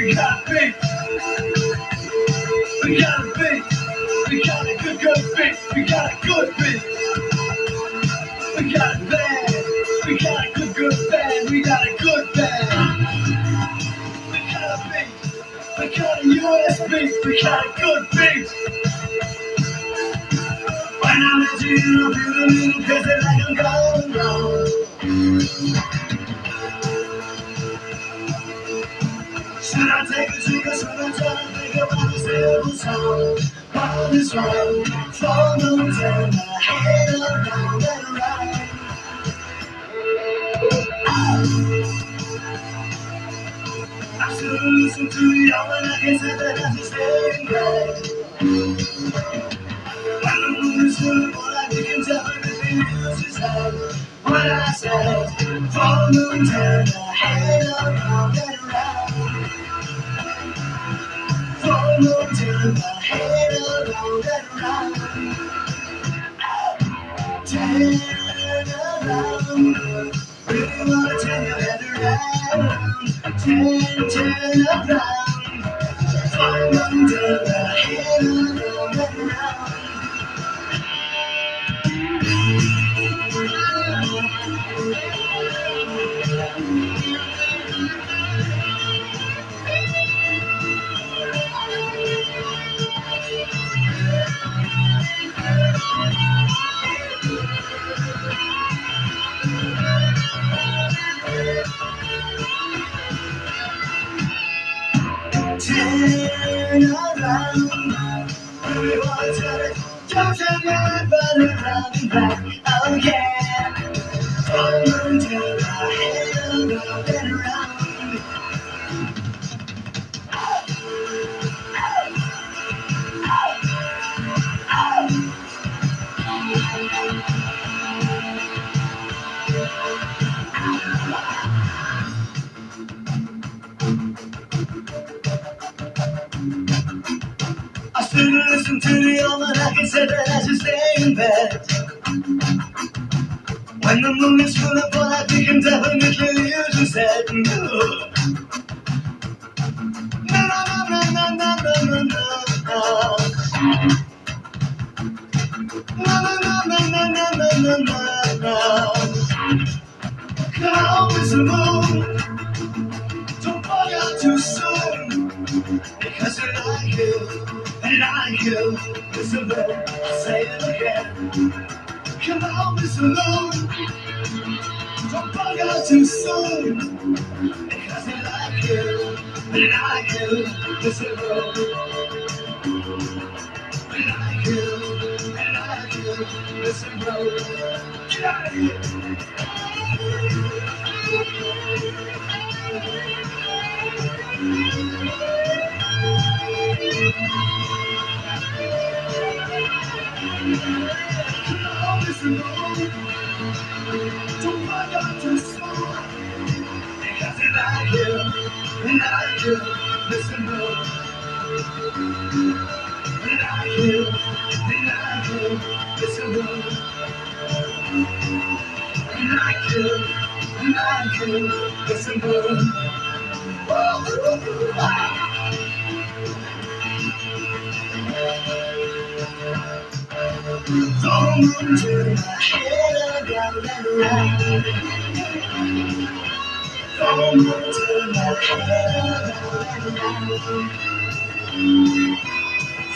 We got big. We got a big. We got a good big. We got a good big. We got a bad. We got a good bad. We got a good bad. We got a big. We got a USB. We got a good big. When I'm at you, I'll feel a little crazy like I'm going wrong. Should I take a drink or should I try to think about a simple song? What is wrong? Phone don't turn my head around and around. I should have listened to the almanac said that I should stay in bed. When the moon is full of what I can definitely use his head. What I said, phone don't turn my head around and around. Phone don't turn my head around and around. Turn around. Really wanna turn your head around. Turn around. Phone don't turn my head around and around. Turn around, we want to turn it. Don't turn your body around and back. Oh yeah, turn my head around and around. I should have listened to the almanac and said that I should stay in bed. When the moon is full of what I think can definitely use his head. No, no, no, no, no, no, no, no, no. No, no, no, no, no, no, no, no, no. Come on, Mr. Moon. Don't bug out too soon. Because I like you, and I like you. Mr. Moon, I'll say it again. Come on, Mr. Moon. Don't bug out too soon. Because I like you, and I like you. Mr. Moon. And I like you, and I like you. Mr. Moon. Get out of here. Don't bug out too soon. Because I like you, and I like you. Listen, bro. And I like you, and I like you. Listen, bro. And I like you, and I like you. Listen, bro. Don't turn my head around and around. Don't turn my head around and around.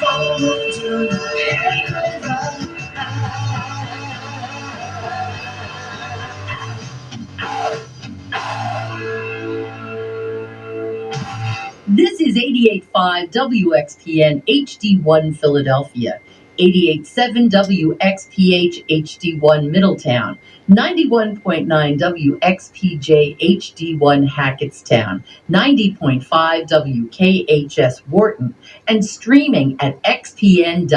Don't turn my head around. This is 88.5 WXPN HD1 Philadelphia, 88.7 WXPH HD1 Middletown, 91.9 WXPJ HD1 Hackettstown, 90.5 WKHS Wharton, and streaming at xpn.org.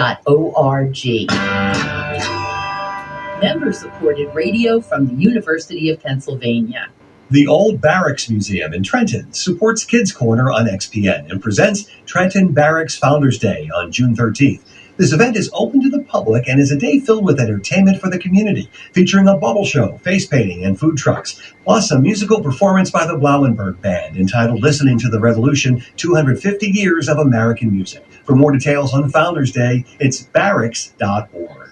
Member-supported radio from the University of Pennsylvania. The Old Barracks Museum in Trenton supports Kids Corner on XPN and presents Trenton Barracks Founders Day on June 13th. This event is open to the public and is a day filled with entertainment for the community, featuring a bubble show, face painting, and food trucks, plus a musical performance by the Blauenberg Band entitled Listening to the Revolution, 250 Years of American Music. For more details on Founders Day, it's barracks.org.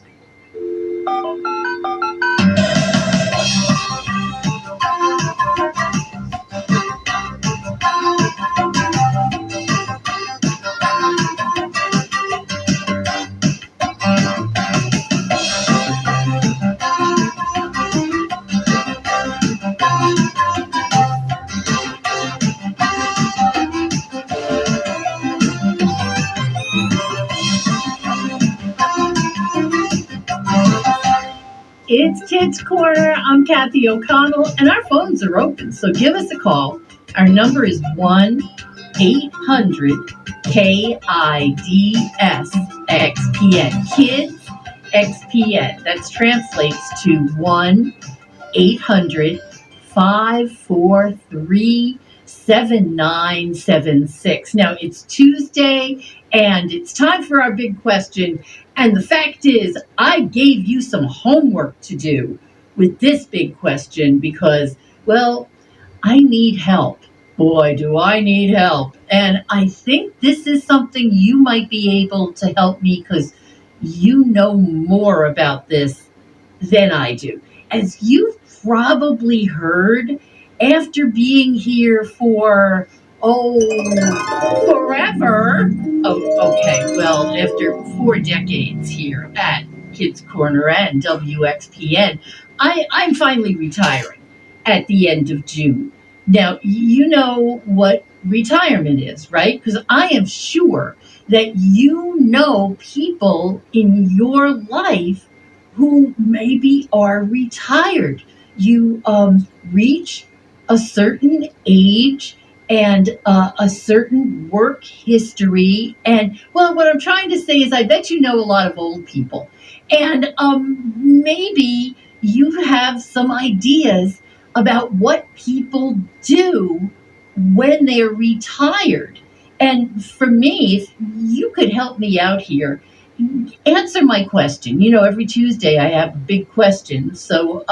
It's Kids Corner. I'm Kathy O'Connell, and our phones are open, so give us a call. Our number is 1-800-KIDS-XPN. Kids XPN. That translates to 1-800-543-7976. Now, it's Tuesday, and it's time for our big question. And the fact is, I gave you some homework to do with this big question because, well, I need help. Boy, do I need help. And I think this is something you might be able to help me because you know more about this than I do. As you've probably heard, after being here for, forever. Oh, okay. Well, after 4 decades here at Kids Corner and WXPN, I'm finally retiring at the end of June. Now, you know what retirement is, right? Because I am sure that you know people in your life who maybe are retired. You reach a certain age and a certain work history. And, well, what I'm trying to say is I bet you know a lot of old people. And maybe you have some ideas about what people do when they're retired. And for me, if you could help me out here, answer my question. You know, every Tuesday I have a big question. So,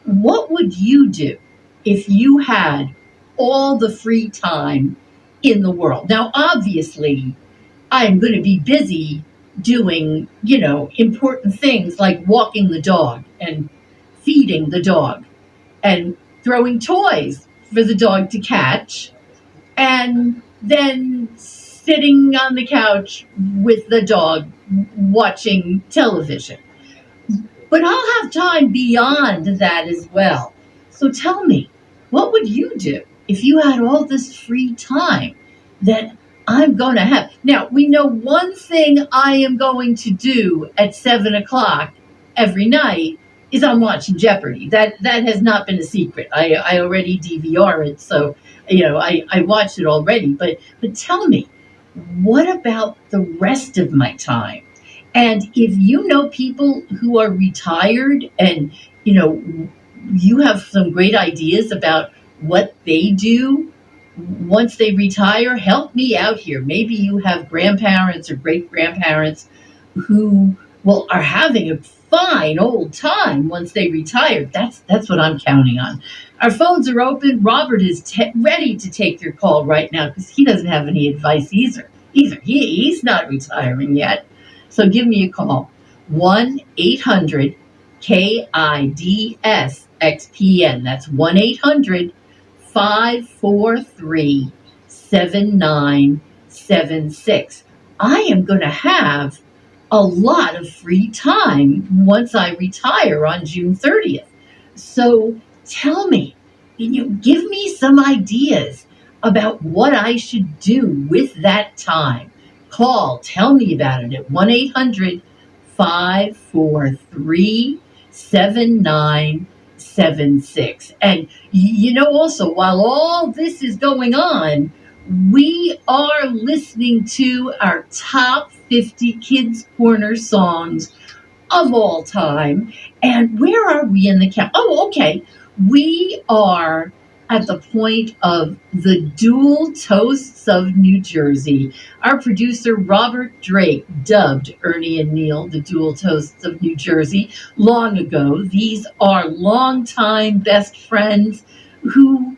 what would you do if you had all the free time in the world? Now, obviously, I'm going to be busy doing, important things like walking the dog and feeding the dog and throwing toys for the dog to catch, and then sitting on the couch with the dog watching television. But I'll have time beyond that as well. So tell me, what would you do if you had all this free time that I'm going to have? Now, we know one thing I am going to do at 7 o'clock every night is I'm watching Jeopardy. That has not been a secret. I already DVR it, so I watched it already. But tell me, what about the rest of my time? And if you know people who are retired and, you have some great ideas about what they do once they retire, help me out here. Maybe you have grandparents or great grandparents who, well, are having a fine old time once they retire. That's what I'm counting on. Our phones are open. Robert is ready to take your call right now because he doesn't have any advice either. He's not retiring yet. So give me a call. 1-800-KIDS-XPN. That's 1-800-543-7976. I am going to have a lot of free time once I retire on June 30th. So tell me, give me some ideas about what I should do with that time. Call, tell me about it at 1-800-543-7976. And also, while all this is going on, we are listening to our top 50 Kids Corner songs of all time. And where are we in the count? Oh, okay. We are at the point of the dual toasts of New Jersey. Our producer, Robert Drake, dubbed Ernie and Neil the dual toasts of New Jersey long ago. These are longtime best friends who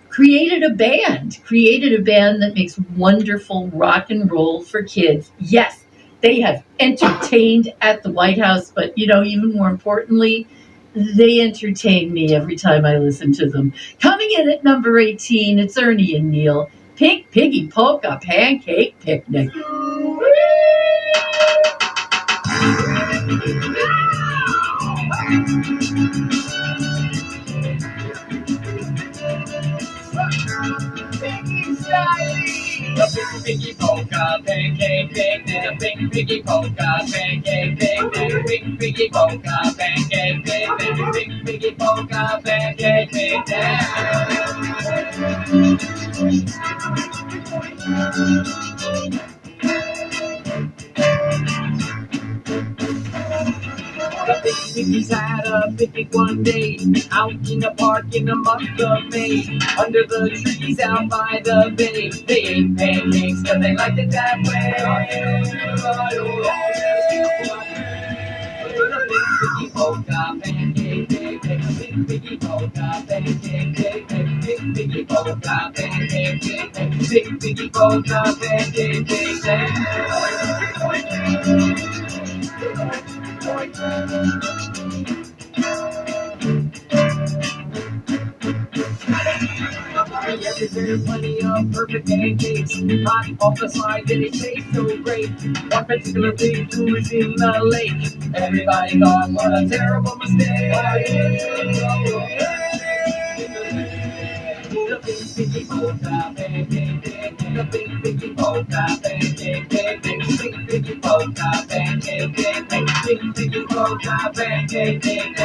created a band that makes wonderful rock and roll for kids. Yes, they have entertained at the White House, but even more importantly, they entertain me every time I listen to them. Coming in at number 18, it's Ernie and Neil. Pink Piggy Polka Pancake Picnic. The big piggy polka pancake picnic. The big piggy polka pancake picnic. Big piggy polka pancake picnic. Big piggy polka pancake picnic. The big piggies had a picnic one day, out in the park in the month of May, under the trees out by the bay. They ate pancakes 'cause they liked it that way. The big piggy polka pancake picnic. The big piggy polka pancake picnic. Big piggy polka pancake picnic. Big piggy polka pancake picnic. Yes, there's plenty of perfect pancakes. Hot off the side, and it tastes so great. One particular pig who was in the lake. Everybody thought, what a terrible mistake. The big piggy polka pancake picnic. The big piggy polka pancake picnic. Big piggy polka pancake picnic. Big piggy polka pancake picnic.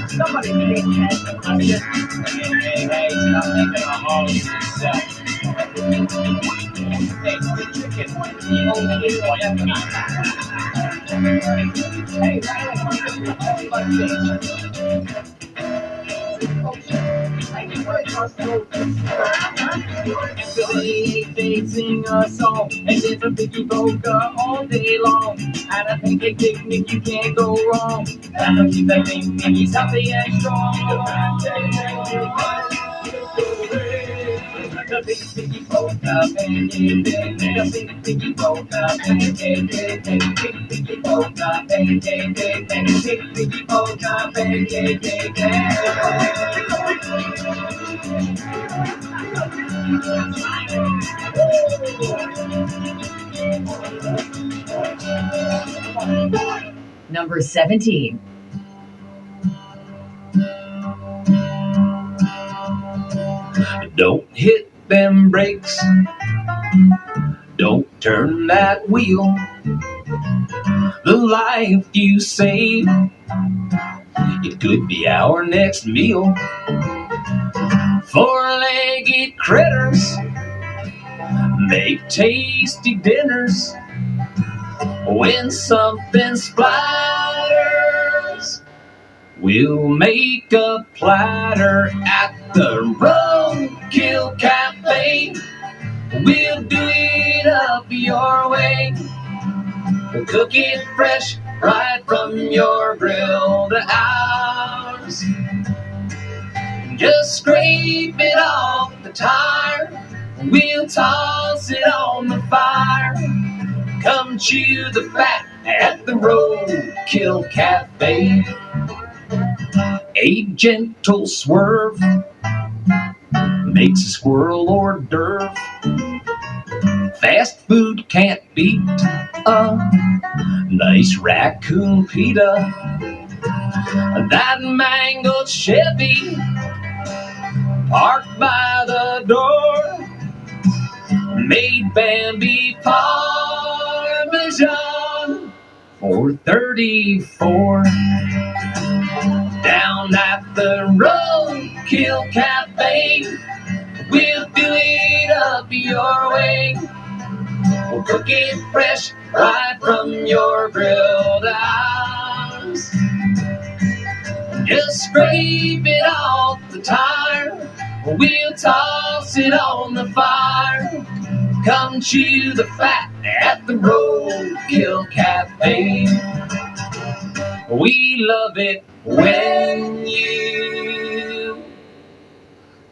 Somebody make that question. Hey, stop making a hole in yourself. Hey, the chicken, the only one. They sing a song and dance a piggy polka all day long. At a pancake picnic, you can't go wrong. That'll keep that big piggies healthy and strong. The big piggy polka pancake picnic. The big piggy polka pancake picnic. Big piggy polka pancake picnic. Big piggy polka pancake picnic. Number 17. Don't hit them brakes. Don't turn that wheel. The life you save, it could be our next meal. Four-legged critters make tasty dinners. When something splatters, we'll make a platter at the Roadkill Cafe. We'll do it up your way. We'll cook it fresh right from your grill to ours. Just scrape it off the tire. We'll toss it on the fire. Come chew the fat at the Roadkill Cafe. A gentle swerve makes a squirrel hors d'oeuvre. Fast food can't beat a nice raccoon pita. That mangled Chevy parked by the door made Bambi Parmesan for $34. Down at the Roadkill Cafe, we'll do it up your way. We'll cook it fresh right from your grilled eyes. Just scrape it off the tire. We'll toss it on the fire. Come chew the fat at the Roadkill Cafe. We love it when you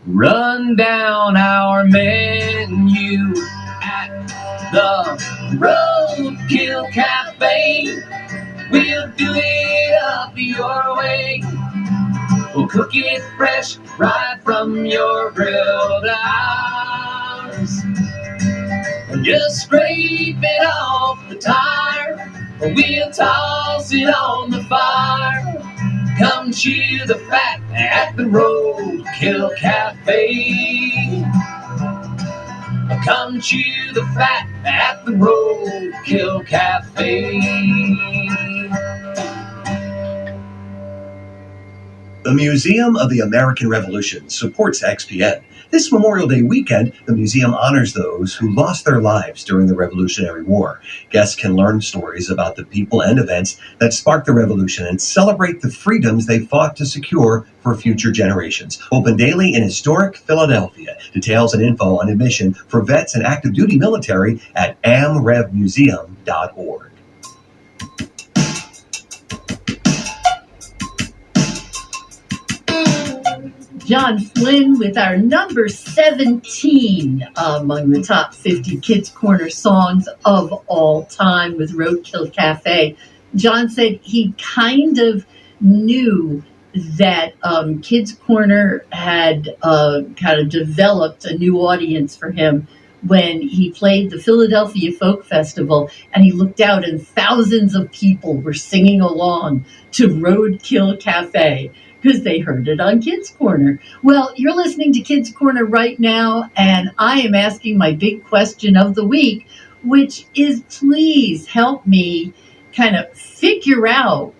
run down our menu at the Roadkill Cafe. We'll do it up your way. We'll cook it fresh right from your grilled eyes. And just scrape it off the tire. We'll toss it on the fire. Come chew the fat at the Roadkill Cafe. Come chew the fat at the Roadkill Cafe. The Museum of the American Revolution supports XPN. This Memorial Day weekend, the museum honors those who lost their lives during the Revolutionary War. Guests can learn stories about the people and events that sparked the revolution and celebrate the freedoms they fought to secure for future generations. Open daily in historic Philadelphia. Details and info on admission for vets and active duty military at amrevmuseum.org. John Flynn with our number 17 among the top 50 Kids Corner songs of all time with Roadkill Cafe. John said he kind of knew that Kids Corner had kind of developed a new audience for him when he played the Philadelphia Folk Festival, and he looked out and thousands of people were singing along to Roadkill Cafe because they heard it on Kids Corner. Well, you're listening to Kids Corner right now, and I am asking my big question of the week, which is please help me kind of figure out,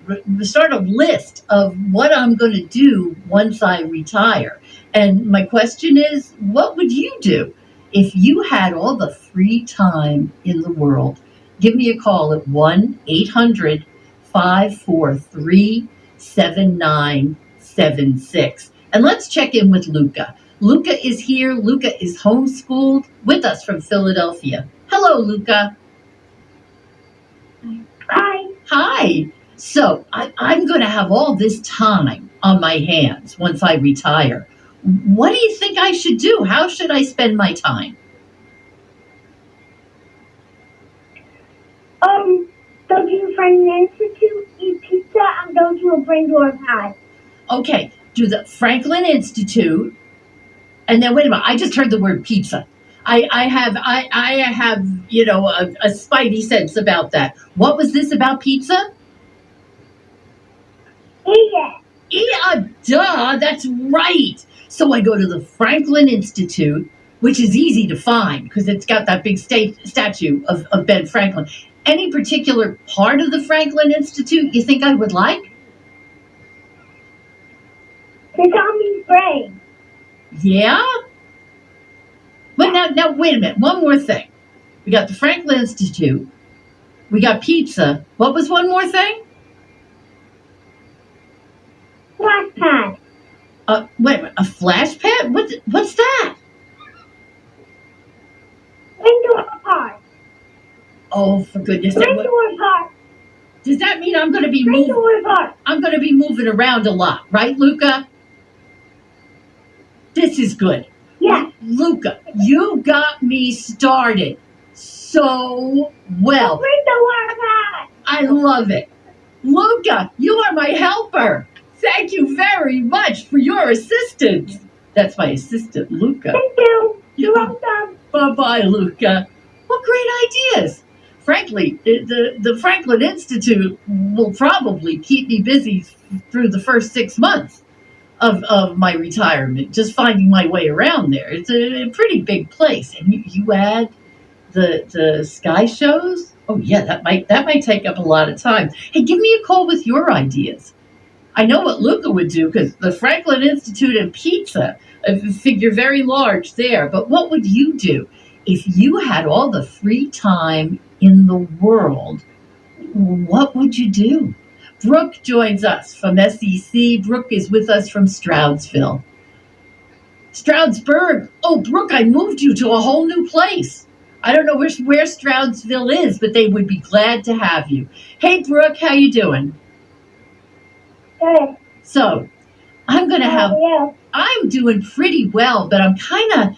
start a list of what I'm going to do once I retire. And my question is, what would you do if you had all the free time in the world? Give me a call at 1-800-543-7976. And let's check in with Luca. Luca is here. Luca is homeschooled with us from Philadelphia. Hello, Luca. Hi. Hi. So I'm going to have all this time on my hands once I retire. What do you think I should do? How should I spend my time? Go to the Franklin Institute, eat pizza, and go to a brain door pie. Okay, do the Franklin Institute, and then wait a minute. I just heard the word pizza. I have a spidey sense about that. What was this about pizza? Yeah, duh, that's right. So I go to the Franklin Institute, which is easy to find because it's got that big statue of Ben Franklin. Any particular part of the Franklin Institute you think I would like? The zombie's brain. Yeah? But now, wait a minute. One more thing. We got the Franklin Institute. We got pizza. What was one more thing? Flash pad. Wait a minute. A flash pad? What's that? Brain door pie. Oh, for goodness sake. Brain door pie. Does that mean I'm going to be Brain door pie. I'm going to be moving around a lot, right, Luca? This is good. Yes. Luca, you got me started so well. Brain door pie. I love it. Luca, you are my helper. Thank you very much for your assistance. That's my assistant, Luca. Thank you. You're welcome. Bye-bye, Luca. What great ideas. Frankly, the Franklin Institute will probably keep me busy through the first 6 months of my retirement, just finding my way around there. It's a pretty big place. And you add the sky shows? Oh, yeah, that might take up a lot of time. Hey, give me a call with your ideas. I know what Luca would do because the Franklin Institute and pizza, figure very large there. But what would you do if you had all the free time in the world? What would you do? Brooke joins us from SEC. Brooke is with us from Stroudsville. Stroudsburg. Oh, Brooke, I moved you to a whole new place. I don't know where Stroudsville is, but they would be glad to have you. Hey, Brooke, how you doing? Good. So, I'm going to How have are you? I'm doing pretty well, but I'm kind of,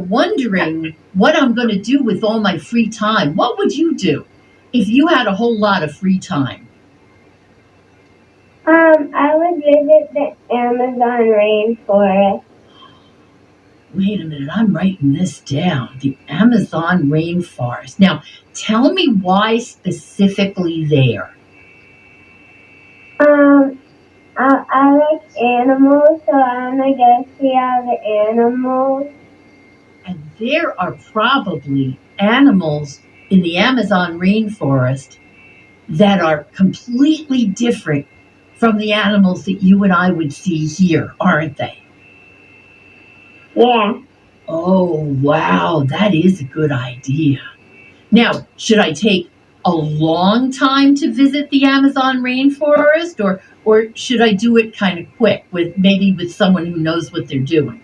wondering what I'm going to do with all my free time. What would you do if you had a whole lot of free time? I would visit the Amazon rainforest. Wait a minute, I'm writing this down. The Amazon rainforest. Now, tell me why specifically there. I like animals, so I'm gonna go see all the animals. And there are probably animals in the Amazon rainforest that are completely different from the animals that you and I would see here, aren't they? Yeah. Oh, wow, that is a good idea. Now, should I take a long time to visit the Amazon rainforest, or should I do it kind of quick with someone who knows what they're doing?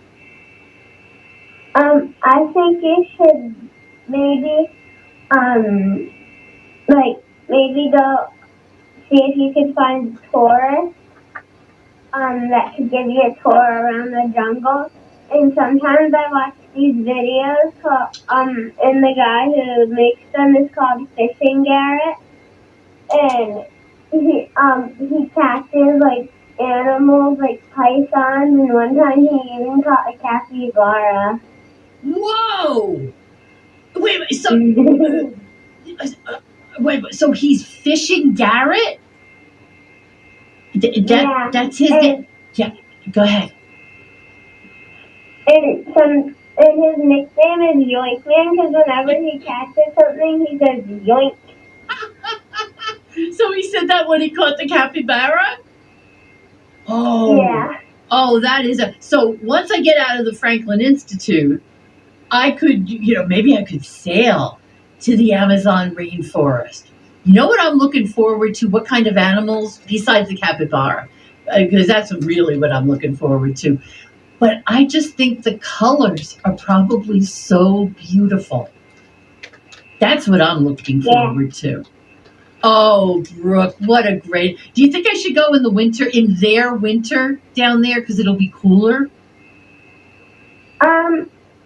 I think you should maybe, maybe go see if you could find tourists, that could give you a tour around the jungle. And sometimes I watch these videos and the guy who makes them is called Fishing Garrett. And he catches like animals like pythons, and one time he even caught a capybara. Whoa! Wait, so he's Fishing Garrett? Yeah. That's his name. Yeah, go ahead. And his nickname is Yoink Man because whenever he catches something, he says yoink. So he said that when he caught the capybara? Oh. Yeah. Oh, that is so once I get out of the Franklin Institute, I could, maybe I could sail to the Amazon rainforest. You know what I'm looking forward to? What kind of animals besides the capybara? Because that's really what I'm looking forward to. But I just think the colors are probably so beautiful. That's what I'm looking forward to. Oh, Brooke, what a great. Do you think I should go in the winter, in their winter down there, because it'll be cooler?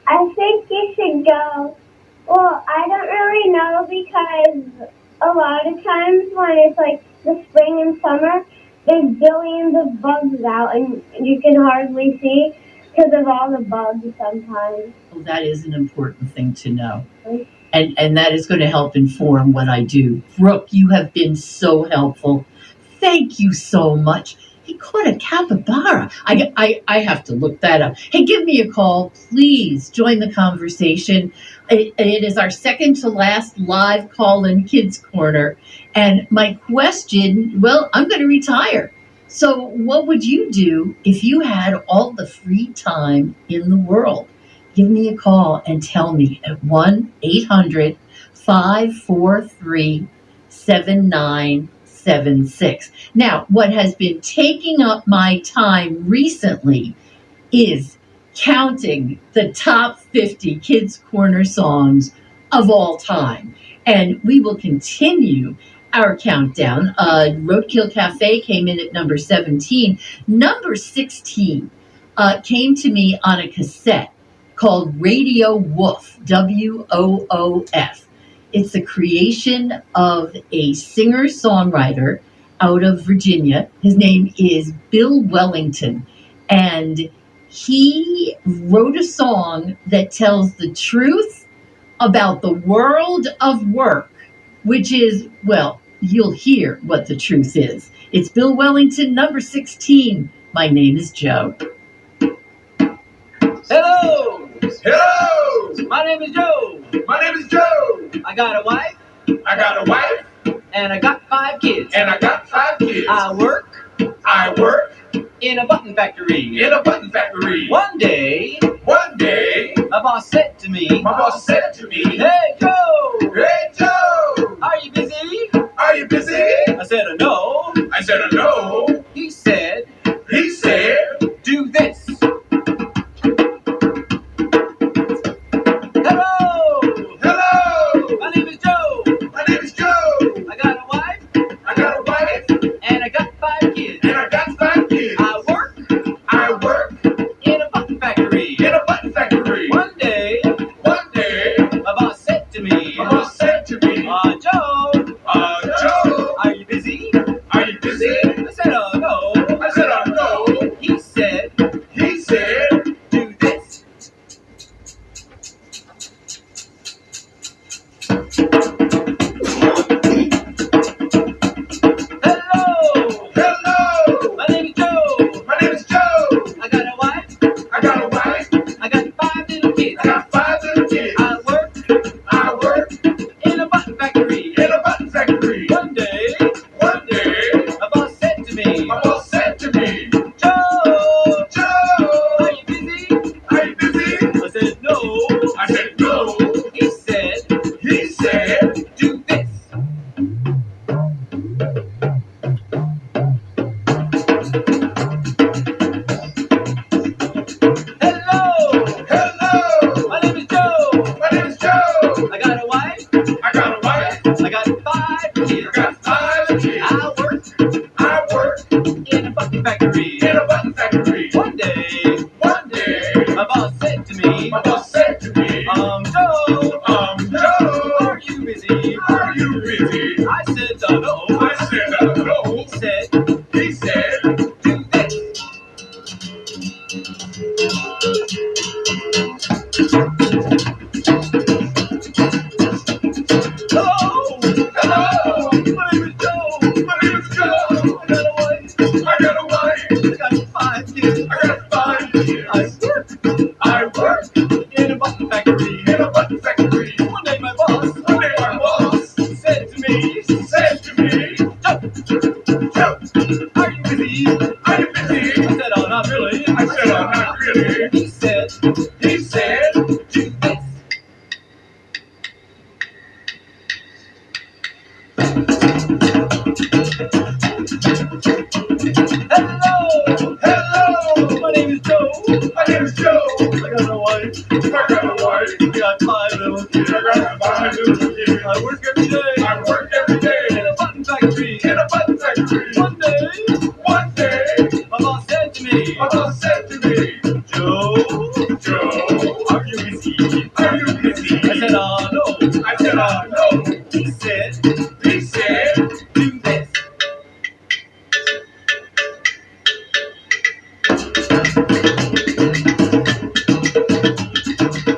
I think you should go. Well, I don't really know because a lot of times when it's like the spring and summer, there's billions of bugs out and you can hardly see because of all the bugs sometimes. Well, that is an important thing to know. And that is going to help inform what I do. Brooke, you have been so helpful. Thank you so much. He caught a capybara. I have to look that up. Hey, give me a call. Please join the conversation. It is our second to last live call in Kids Corner. And my question, well, I'm going to retire. So what would you do if you had all the free time in the world? Give me a call and tell me at 1-800-543-7976. Now, what has been taking up my time recently is counting the top 50 Kids Corner songs of all time. And we will continue our countdown. Roadkill Cafe came in at number 17. Number 16 came to me on a cassette called Radio Woof, WOOF. It's the creation of a singer-songwriter out of Virginia. His name is Bill Wellington, and he wrote a song that tells the truth about the world of work, which is, well, you'll hear what the truth is. It's Bill Wellington, number 16. My name is Joe. Hello! Hello! My name is Joe. My name is Joe. I got a wife I got a wife and I got 5 kids. and I got 5 kids. I work I work in a button factory. In a button factory. One day, My boss said to me, Hey Joe, Hey Joe, are you busy? are you busy? I said, no. I said, no. He said, He said, do this. Hello, hello. my name is Joe. My name is Joe. I got a wife I got a wife and I got 5 kids. and I got 5 kids. I work I work in a button factory. in a button factory. One day, One day, my boss said to me, my boss said to me, Joe, Joe, are you busy? are you busy? I said, no. I said, no. He said, He said, do this. Hello, hello. my name is Joe. My name is Joe. I got a wife, I got a wife. I got 5 little kids. I got 5 little kids. I work in a button factory. a button factory. One day, One day, my boss said to me, my boss said to me, Joe, Joe, are you busy? are you busy? I said, no. I said, no. He said, He said, do this. Hello, hello. my name is Joe. My name is Joe. I got a wife, I got a wife. I got 5 kids. I got 5 kids. I work I in a button factory. in a button factory. One day, One day, my boss said to me, my boss said to me, Joe, Joe, are you busy? are you busy? I said, no. I said, no. He said, He said, do this. Hello, hello. my name is Joe. My name is Joe. I got a wife, I got a wife. I got 5 kids. I got 5 kids. I work I work in a button factory. in a button factory. One day my boss One day my boss said to me, said to me, Joe, are you busy? are you busy? I said, not really. I said, not really. He said, He said, do this. Hello, hello. my name is Joe. My name is Joe. I got a wife, I got a wife. I got 5 little kids. I got 5 little kids. I work every day I work every day in a button factory. in a button factory. One day, One day, my boss said to me, my boss said to me, Joe, Joe, are you busy? are you busy? I said, no. I said, no. He said, He said, do this.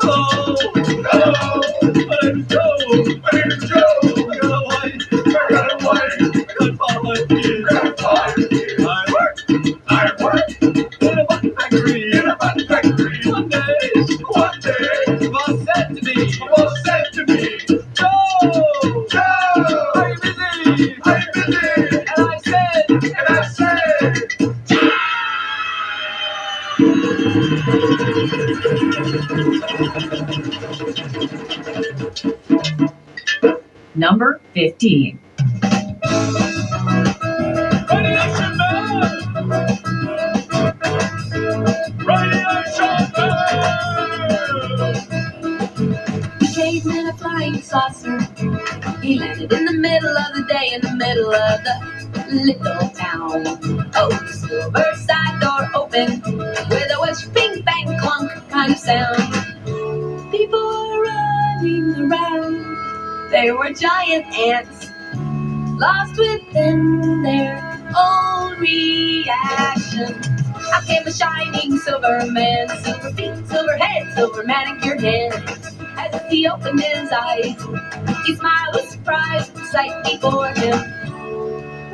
Hello, hello. my name is Joe. My name is Joe. I got a wife, I got a wife. I got 5 kids. I got 5 kids. I work I work in a button factory. in a button factory. One day, One day, the boss said to me, my boss said to me, Joe, Joe, are you busy? are you busy? And I said, Number 15. Radiation Man! Radiation Man! He came in a flying saucer. He landed in the middle of the day, in the middle of the little town. Oh, the silver side door open with a whoosh, bing, bang, clunk kind of sound. People were running around. They were giant ants, lost within their own reaction. Out came a shining silver man, silver feet, silver head, silver manicured hands. As he opened his eyes, he smiled with surprise at the sight before him.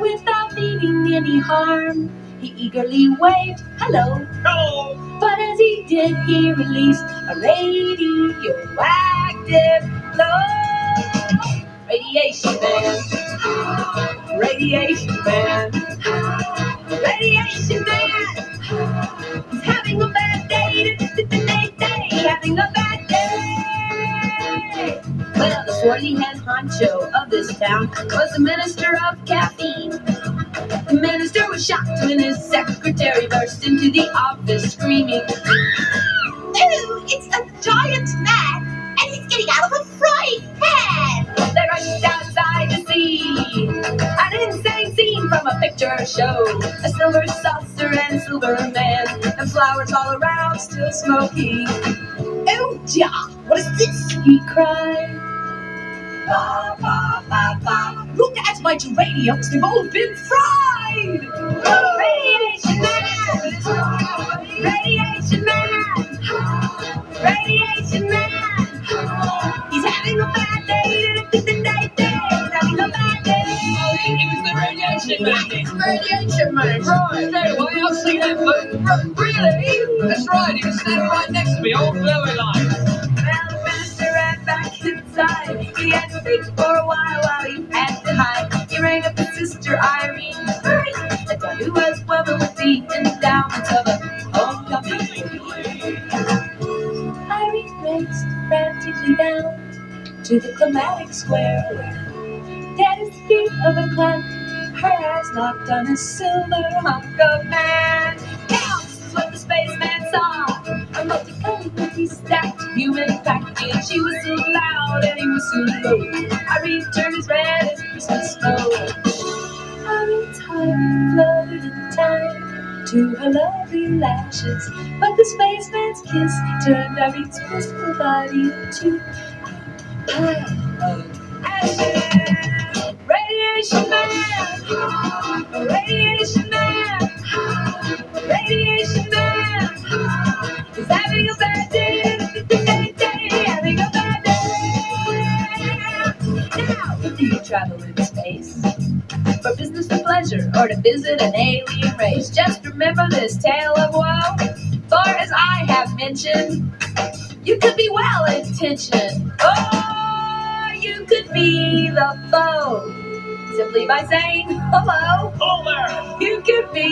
Without meaning any harm, he eagerly waved, hello. Hello! But as he did, he released a radioactive glow. Radiation man, radiation man, radiation man. having a bad day. Well, the swarthy head honcho of this town was the minister of caffeine. The minister was shocked when his secretary burst into the office screaming, "Ooh, it's a giant man, and he's getting out of a frying pan!" They rushed outside to see an insane scene from a picture show. A silver saucer and a silver man, and flowers all around still smoking. "Oh, dear, what is this?" he cried. Ba, ba, ba, ba. "Look at my geraniums, they've all been fried!" Radiation man! Radiation man! Radiation man! He's having a bad day! He's having a bad day! He was the radiation man. Radiation man! Right, straight away, I've seen that bloke. Really? That's right, he was standing right next to me, all glowing like. Well, the minister ran back inside. He had to think for a while he had to hide. He rang up his sister Irene and told who was woman with the endowment of a homecoming. Irene raced frantically down to the climatic square. Dead as the beat of a clock, her eyes locked on a silver hunk of man. Now, this is what the spaceman saw. A multicolored stacked human package. She was so loud and he was so low. Irene turned as red as Christmas snow. Irene's heart fluttered in time to her lovely lashes, but the spaceman's kiss turned Irene's wistful body into a pile of ashes. Radiation man! Radiation man! Radiation man! He's having a bad day, having a bad day. Now, do you travel in space for business or pleasure, or to visit an alien race? Just remember this tale of woe. For as I have mentioned, you could be well-intentioned, or you could be the foe. Simply by saying hello. Hello there. You could be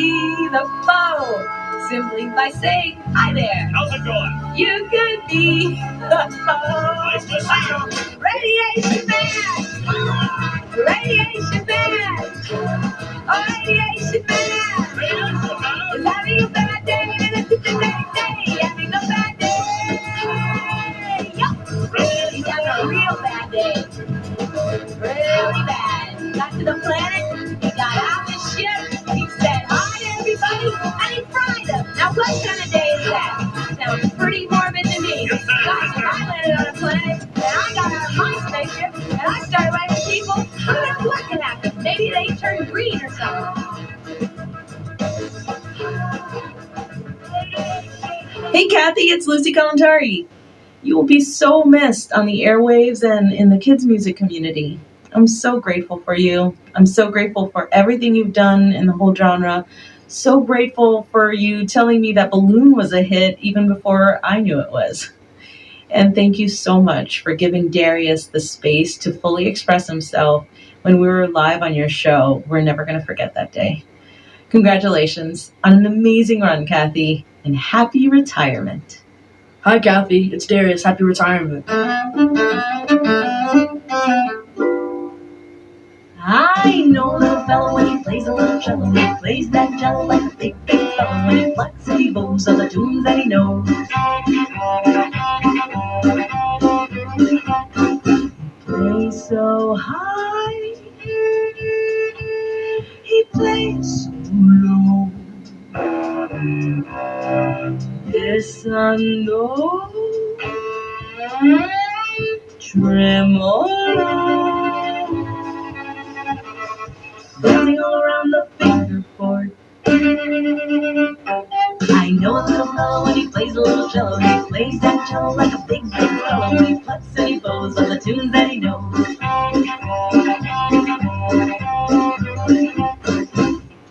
the foe. Simply by saying hi there. How's it going? You could be the foe. Nice to see you. Radiation man! Radiation man! Oh, radiation man! Radiation man. Is having a bad day, having a bad day. Yup! He's having a real bad day. Really bad. Got to the planet, he got out the ship, he said hi to everybody, and he fried them. Now what kind of day is that? Sounds pretty morbid to me. Gosh, if I landed on a planet, and I got out of my spaceship, and I started writing people, I don't know what could happen. Maybe they turned green or something. Hey Kathy, it's Lucy Kalantari. You will be so missed on the airwaves and in the kids' music community. I'm so grateful for you. I'm so grateful for everything you've done in the whole genre. So grateful for you telling me that Balloon was a hit even before I knew it was. And thank you so much for giving Darius the space to fully express himself when we were live on your show. We're never going to forget that day. Congratulations on an amazing run, Kathy, and happy retirement. Hi, Kathy. It's Darius. Happy retirement. I know a little fellow when he plays a little cello. He plays that cello like a big, big fellow. When he plucks and he bows all the tunes that he knows. He plays so high, he plays so low. Descendo, tremolo, dancing all around the fingerboard. I know a little fellow when he plays a little cello. He plays that cello like a big, big fellow. When he plucks and he bows all the tunes that he knows.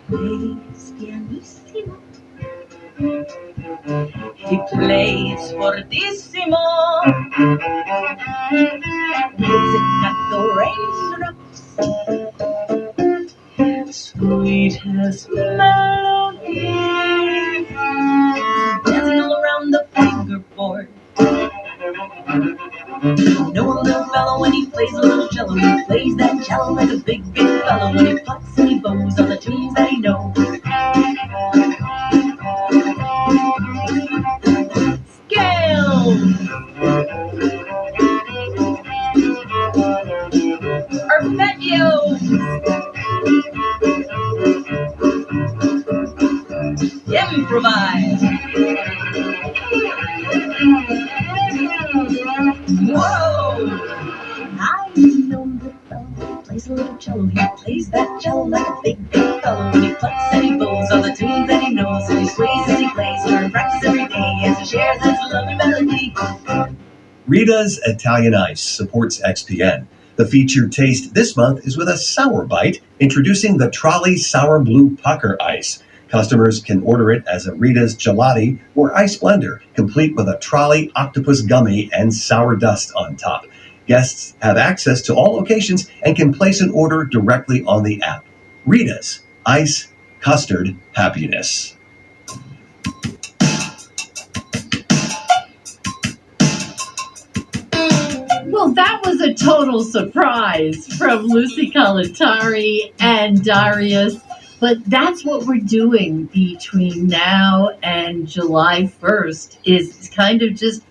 Plays pianissimo. He plays fortissimo. Pizzicato raindrops, sweetest melody, dancing all around the board. Know a little fellow when he plays a little cello. He plays that cello like a big, big fellow. When he plucks and he bows on the tunes that he knows. Scales! Arpeggios! Improvise! Whoa! I know the fellow plays a little cello. He plays that cello like a big, big fellow. When he plucks and he bows on the tunes that he knows, and he sways as he plays, learn practice every day as he shares his lovely melody. Rita's Italian Ice supports XPN. The featured taste this month is with a sour bite, introducing the Trolley Sour Blue Pucker Ice. Customers can order it as a Rita's Gelati or Ice Blender, complete with a Trolley Octopus Gummy and sour dust on top. Guests have access to all locations and can place an order directly on the app. Rita's Ice Custard Happiness. Well, that was a total surprise from Lucy Kalantari and Darius. But that's what we're doing between now and July 1st is kind of just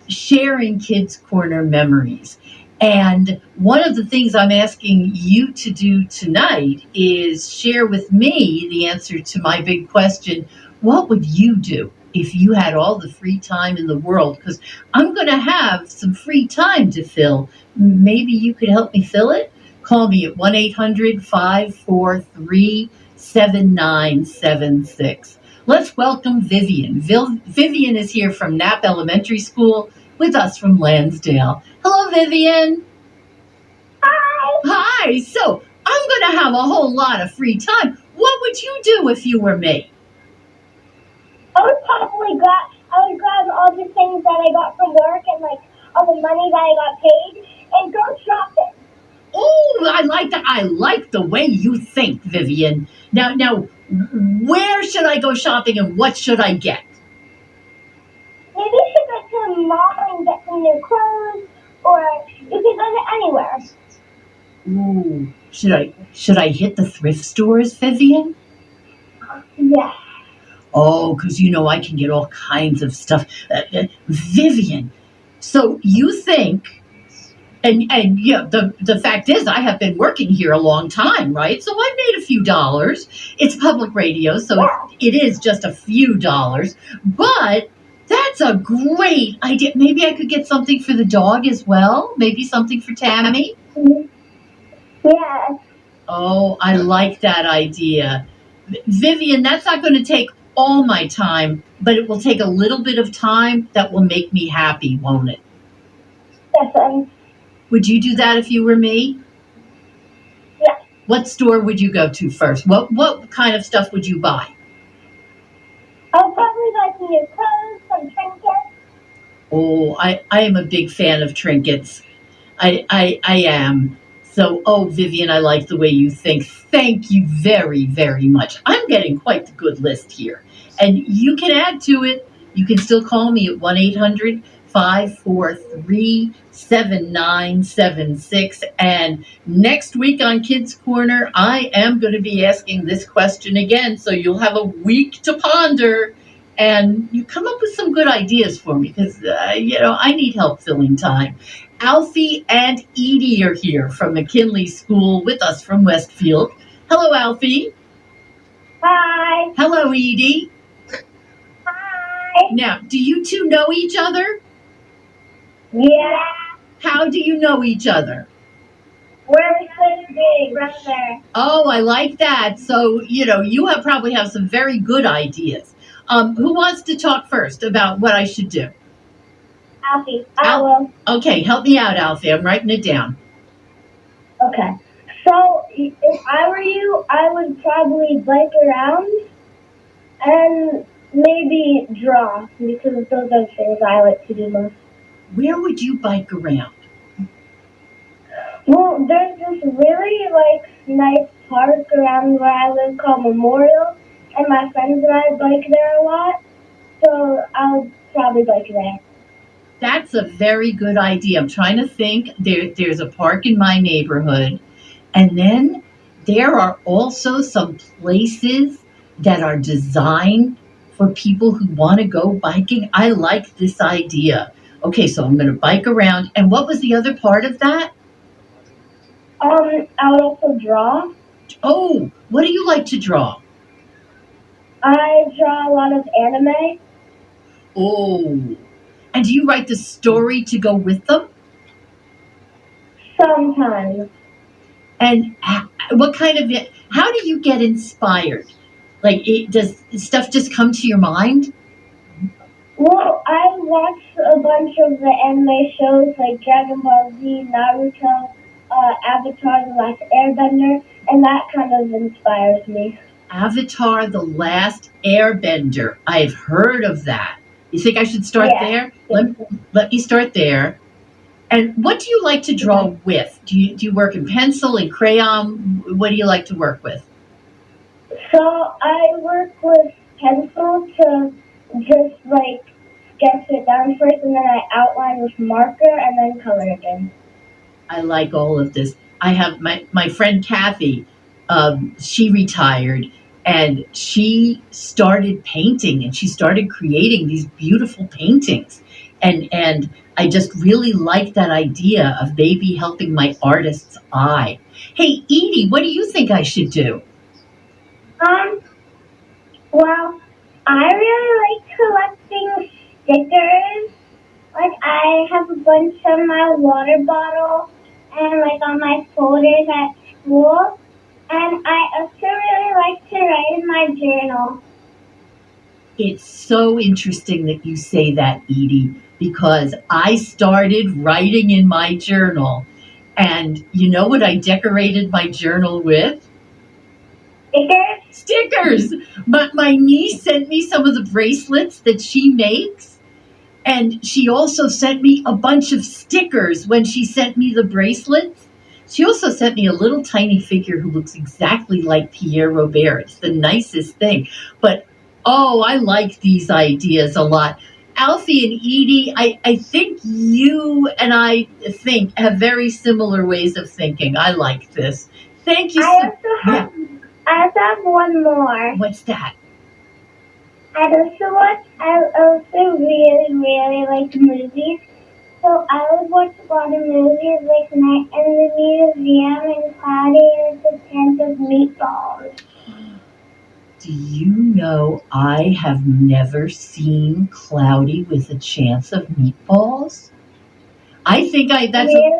sharing Kids Corner memories. And one of the things I'm asking you to do tonight is share with me the answer to my big question. What would you do if you had all the free time in the world? Because I'm going to have some free time to fill. Maybe you could help me fill it? Call me at 1-800-543-7976. Let's welcome Vivian. Vivian is here from Knapp Elementary School with us from Lansdale. Hello, Vivian. Hi. Hi. So I'm going to have a whole lot of free time. What would you do if you were me? I would grab all the things that I got from work and like all the money that I got paid and go shopping. Oh, I like that. I like the way you think, Vivian. Now, where should I go shopping and what should I get? Maybe you should go to a mall and get some new clothes, or you can go to anywhere. Ooh, should I hit the thrift stores, Vivian? Yes. Oh, because I can get all kinds of stuff. Vivian, so you think, and the fact is I have been working here a long time, right? So I made a few dollars. It's public radio, so it is just a few dollars. But that's a great idea. Maybe I could get something for the dog as well. Maybe something for Tammy. Yes. Oh, I like that idea. Vivian, that's not going to take all my time, but it will take a little bit of time that will make me happy, won't it? Definitely. Would you do that if you were me? Yeah. What store would you go to first? What kind of stuff would you buy? I'll probably buy some new clothes, some trinkets. Oh, I am a big fan of trinkets. I am. So, Vivian, I like the way you think. Thank you very, very much. I'm getting quite the good list here. And you can add to it. You can still call me at 1-800-543-7976. And next week on Kids Corner, I am going to be asking this question again. So you'll have a week to ponder. And you come up with some good ideas for me because, I need help filling time. Alfie and Edie are here from McKinley School with us from Westfield. Hello, Alfie. Hi. Hello, Edie. Hi. Now, do you two know each other? Yeah. How do you know each other? We're supposed to be brother. Oh, I like that. So, you probably have some very good ideas. Who wants to talk first about what I should do? Alfie. I will. Okay, help me out, Alfie. I'm writing it down. Okay. So, if I were you, I would probably bike around and maybe draw, because those are things I like to do most. Where would you bike around? Well, there's this really, nice park around where I live called Memorial, and my friends and I bike there a lot, so I would probably bike there. That's a very good idea. I'm trying to think. There's a park in my neighborhood, and then there are also some places that are designed for people who want to go biking. I like this idea. Okay, so I'm going to bike around. And what was the other part of that? I would also draw. Oh, what do you like to draw? I draw a lot of anime. Oh, and do you write the story to go with them? Sometimes. And what kind of how do you get inspired? Like, does stuff just come to your mind? Well, I watch a bunch of the anime shows like Dragon Ball Z, Naruto, Avatar: The Last Airbender, and that kind of inspires me. Avatar: The Last Airbender. I've heard of that. You think I should start Yeah. there? Let me start there. And what do you like to draw with? Do you work in pencil and crayon? What do you like to work with? So I work with pencil to just like sketch it down first, and then I outline with marker and then color again. I like all of this. I have my friend Kathy. She retired and she started painting and she started creating these beautiful paintings. And I just really like that idea of maybe helping my artist's eye. Hey, Edie, what do you think I should do? Um, well, I really like collecting stickers. Like I have a bunch on my water bottle and like on my folders at school. And I also really like to write in my journal. It's so interesting that you say that, Edie, because I started writing in my journal. And you know what I decorated my journal with? Stickers? Stickers! But my niece sent me some of the bracelets that she makes. And she also sent me a bunch of stickers when she sent me the bracelets. She also sent me a little tiny figure who looks exactly like Pierre Robert. It's the nicest thing. But oh, I like these ideas a lot. Alfie and Edie, I think you and I think have very similar ways of thinking. I like this. Thank you I so also have one more. What's that? I also really like movies. So I would watch a lot of movies like Night in the Museum and Cloudy with a Chance of Meatballs. Do you know I have never seen Cloudy with a Chance of Meatballs? Really?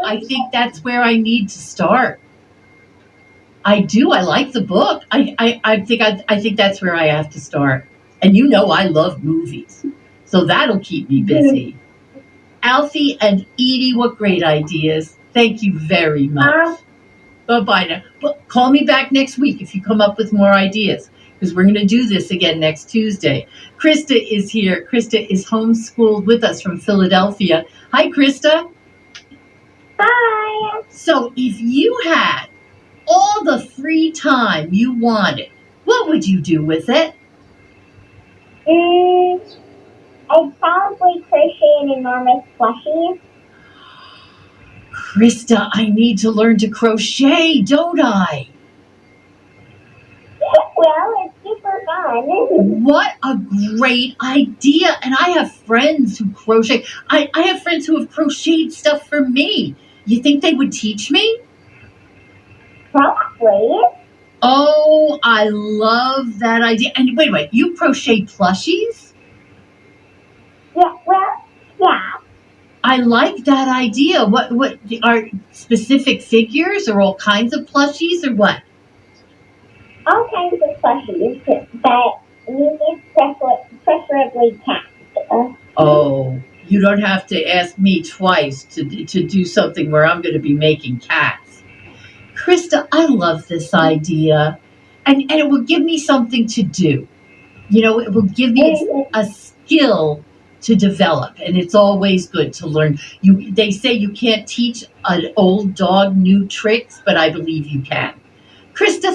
I think that's where I need to start. I do. I like the book. I think that's where I have to start. And you know I love movies. So that'll keep me busy. Alfie and Edie, what great ideas. Thank you very much. Bye-bye now. But call me back next week if you come up with more ideas, because we're going to do this again next Tuesday. Krista is here. Krista is homeschooled with us from Philadelphia. Hi, Krista. Hi. So if you had all the free time you wanted, what would you do with it? I'd probably crochet an enormous plushie. Krista, I need to learn to crochet, don't I? Well, it's super fun. What a great idea. And I have friends who crochet. I have friends who have crocheted stuff for me. You think they would teach me? Probably. Oh, I love that idea. And wait, you crochet plushies? Yeah. I like that idea. What are specific figures or all kinds of plushies or what? All kinds of plushies, but you need preferably cats. Oh, you don't have to ask me twice to do something where I'm going to be making cats. Krista, I love this idea. And it will give me something to do. You know, it will give me a skill to develop. And it's always good to learn. They say you can't teach an old dog new tricks, but I believe you can. Krista,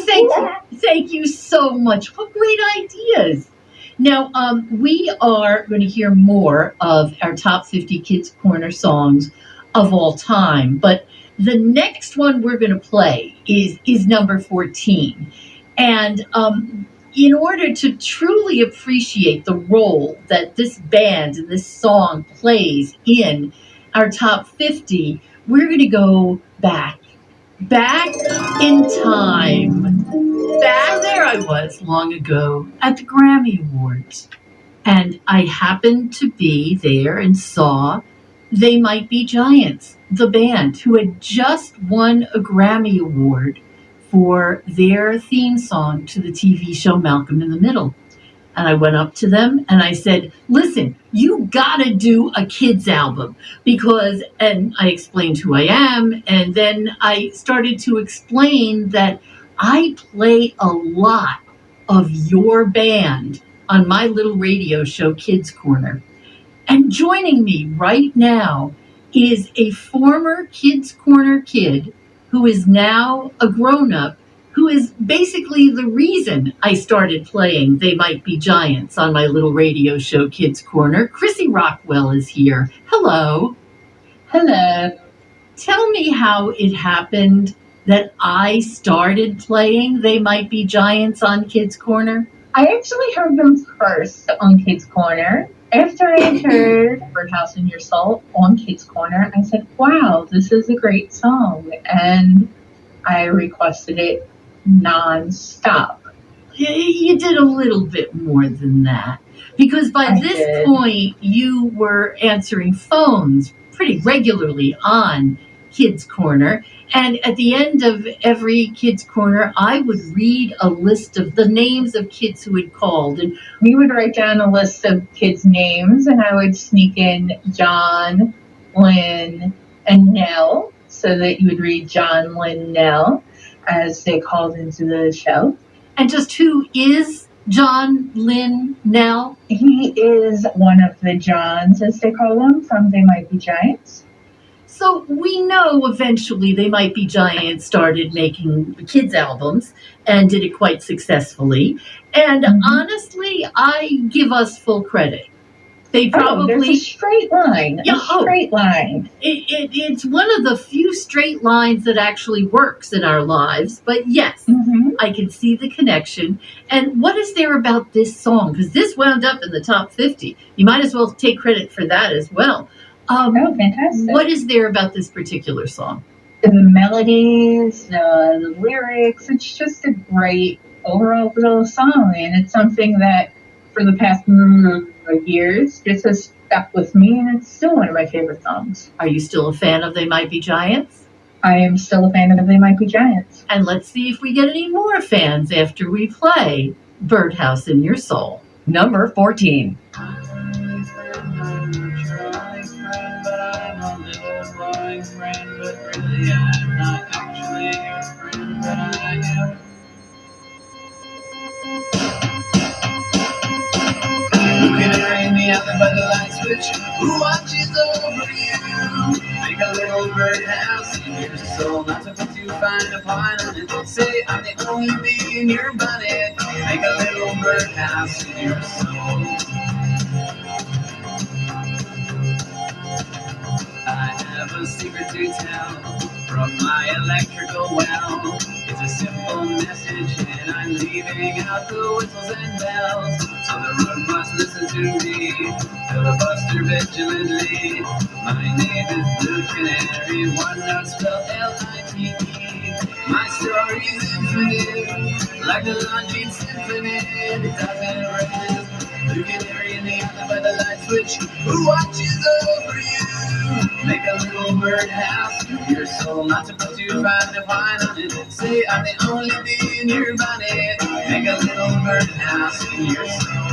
thank you so much. What great ideas. Now, we are going to hear more of our top 50 Kids Corner songs of all time, but the next one we're going to play is number 14. And in order to truly appreciate the role that this band and this song plays in our top 50, we're going to go back in time. Back there I was long ago at the Grammy Awards. And I happened to be there and saw They Might Be Giants, the band who had just won a Grammy Award for their theme song to the TV show Malcolm in the Middle. And I went up to them and I said, listen, you gotta do a kids album because, and I explained who I am. And then I started to explain that I play a lot of your band on my little radio show, Kids Corner. And joining me right now is a former Kids Corner kid who is now a grown up, who is basically the reason I started playing They Might Be Giants on my little radio show, Kids Corner. Chrissy Rockwell is here. Hello. Hello. Tell me how it happened that I started playing They Might Be Giants on Kids Corner. I actually heard them first on Kids Corner. After I heard Birdhouse in Your Soul on Kids Corner, I said, wow, this is a great song. And I requested it non-stop. You did a little bit more than that. Because by this point, you were answering phones pretty regularly on Kids Corner. And at the end of every Kids Corner, I would read a list of the names of kids who had called. And we would write down a list of kids' names, and I would sneak in John, Lynn, and Nell, so that you would read John, Lynn, Nell as they called into the show. And just who is John, Lynn, Nell? He is one of the Johns, as they call them, from They Might Be Giants. So we know eventually They Might Be Giants started making kids albums and did it quite successfully. And honestly, I give us full credit. They probably there's a straight line. Yeah, a straight line. It's one of the few straight lines that actually works in our lives. But yes, I can see the connection. And what is there about this song? Because this wound up in the top 50. You might as well take credit for that as well. Fantastic. What is there about this particular song? The melodies, the lyrics, it's just a great overall little song. And it's something that for the past years just has stuck with me, and it's still one of my favorite songs. Are you still a fan of They Might Be Giants? I am still a fan of They Might Be Giants. And let's see if we get any more fans after we play Birdhouse in Your Soul. Number 14. By the light switch, who watches over you? Make a little birdhouse in your soul, not to put too fine a point on it. Say I'm the only bee in your bonnet. Make a little birdhouse in your soul. I have a secret to tell from my electrical well. It's a simple message, and I'm leaving out the whistles and bells. So the road must listen to me, filibuster vigilantly. My name is Blue Canary, one note spelled L-I-T-E. My story's infinite, like the Longines Symphony. It doesn't rest. Blue Canary in the island by the light switch, who watches over you? Make a little birdhouse in your soul, not to put too fine a pine on it. Say I'm the only bee in your bonnet. Make a little birdhouse in your soul.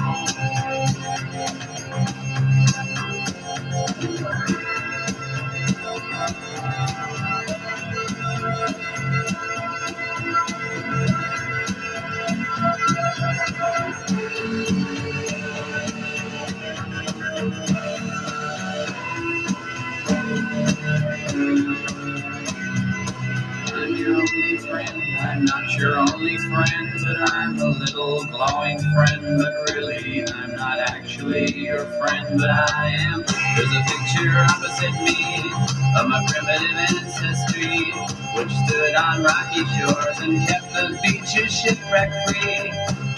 I'm not your only friend, but I'm a little glowing friend. But really, your friend, but I am. There's a picture opposite me of my primitive ancestry, which stood on rocky shores and kept the beaches shipwreck-free.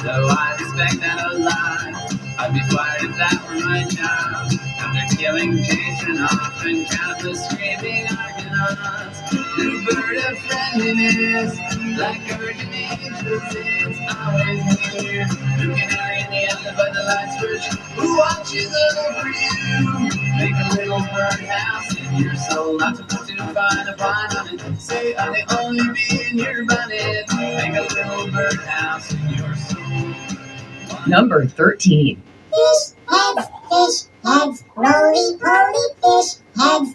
Though I respect that a lot, I'd be fired if that were my job. After killing Jason off and countless screaming Argonauts, new bird of friendliness, like guardian angels, it's always near. You can hurry in the other, but the lights switch. Who watches over you? Make a little birdhouse in your soul. Not supposed to find a pine on it. Say I'll only be in your bonnet. Make a little birdhouse in your soul. Number 13. Fish heads, roly-poly fish heads,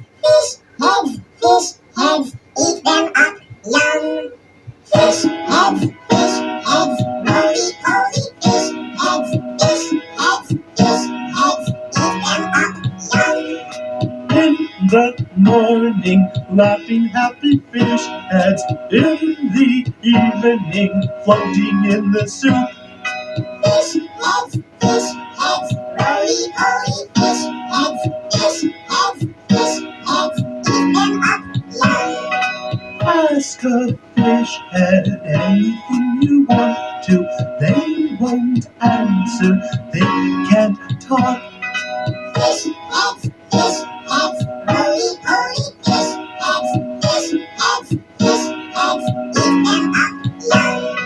eat them up, yum. Fish heads, roly-poly fish heads, eat them up, yum. In the morning, laughing happy fish heads. In the evening, floating in the soup. Fish heads, roly-poly fish heads, eat them up, yum. Ask a fish head anything you want to. They won't answer, they can't talk. Fish heads, roly-poly fish heads, eat them up, yum.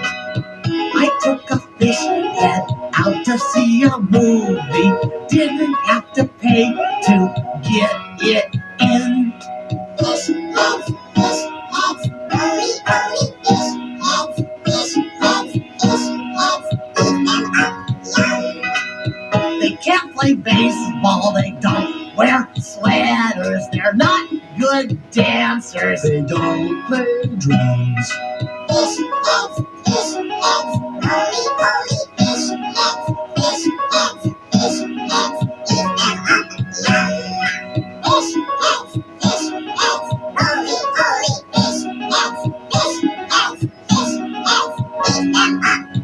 I took a fish head out to see a movie. Didn't have to pay to get it in. Fish heads, roly-poly fish heads, eat them up, yum. They can't play baseball, they don't wear sweaters. They're not good dancers. They don't play drums. Fish heads, roly-poly fish heads, eat them up, yum. Fish heads, roly-poly fish heads, eat them up, yum. Fish heads, roly-poly fish heads, eat them up, yum.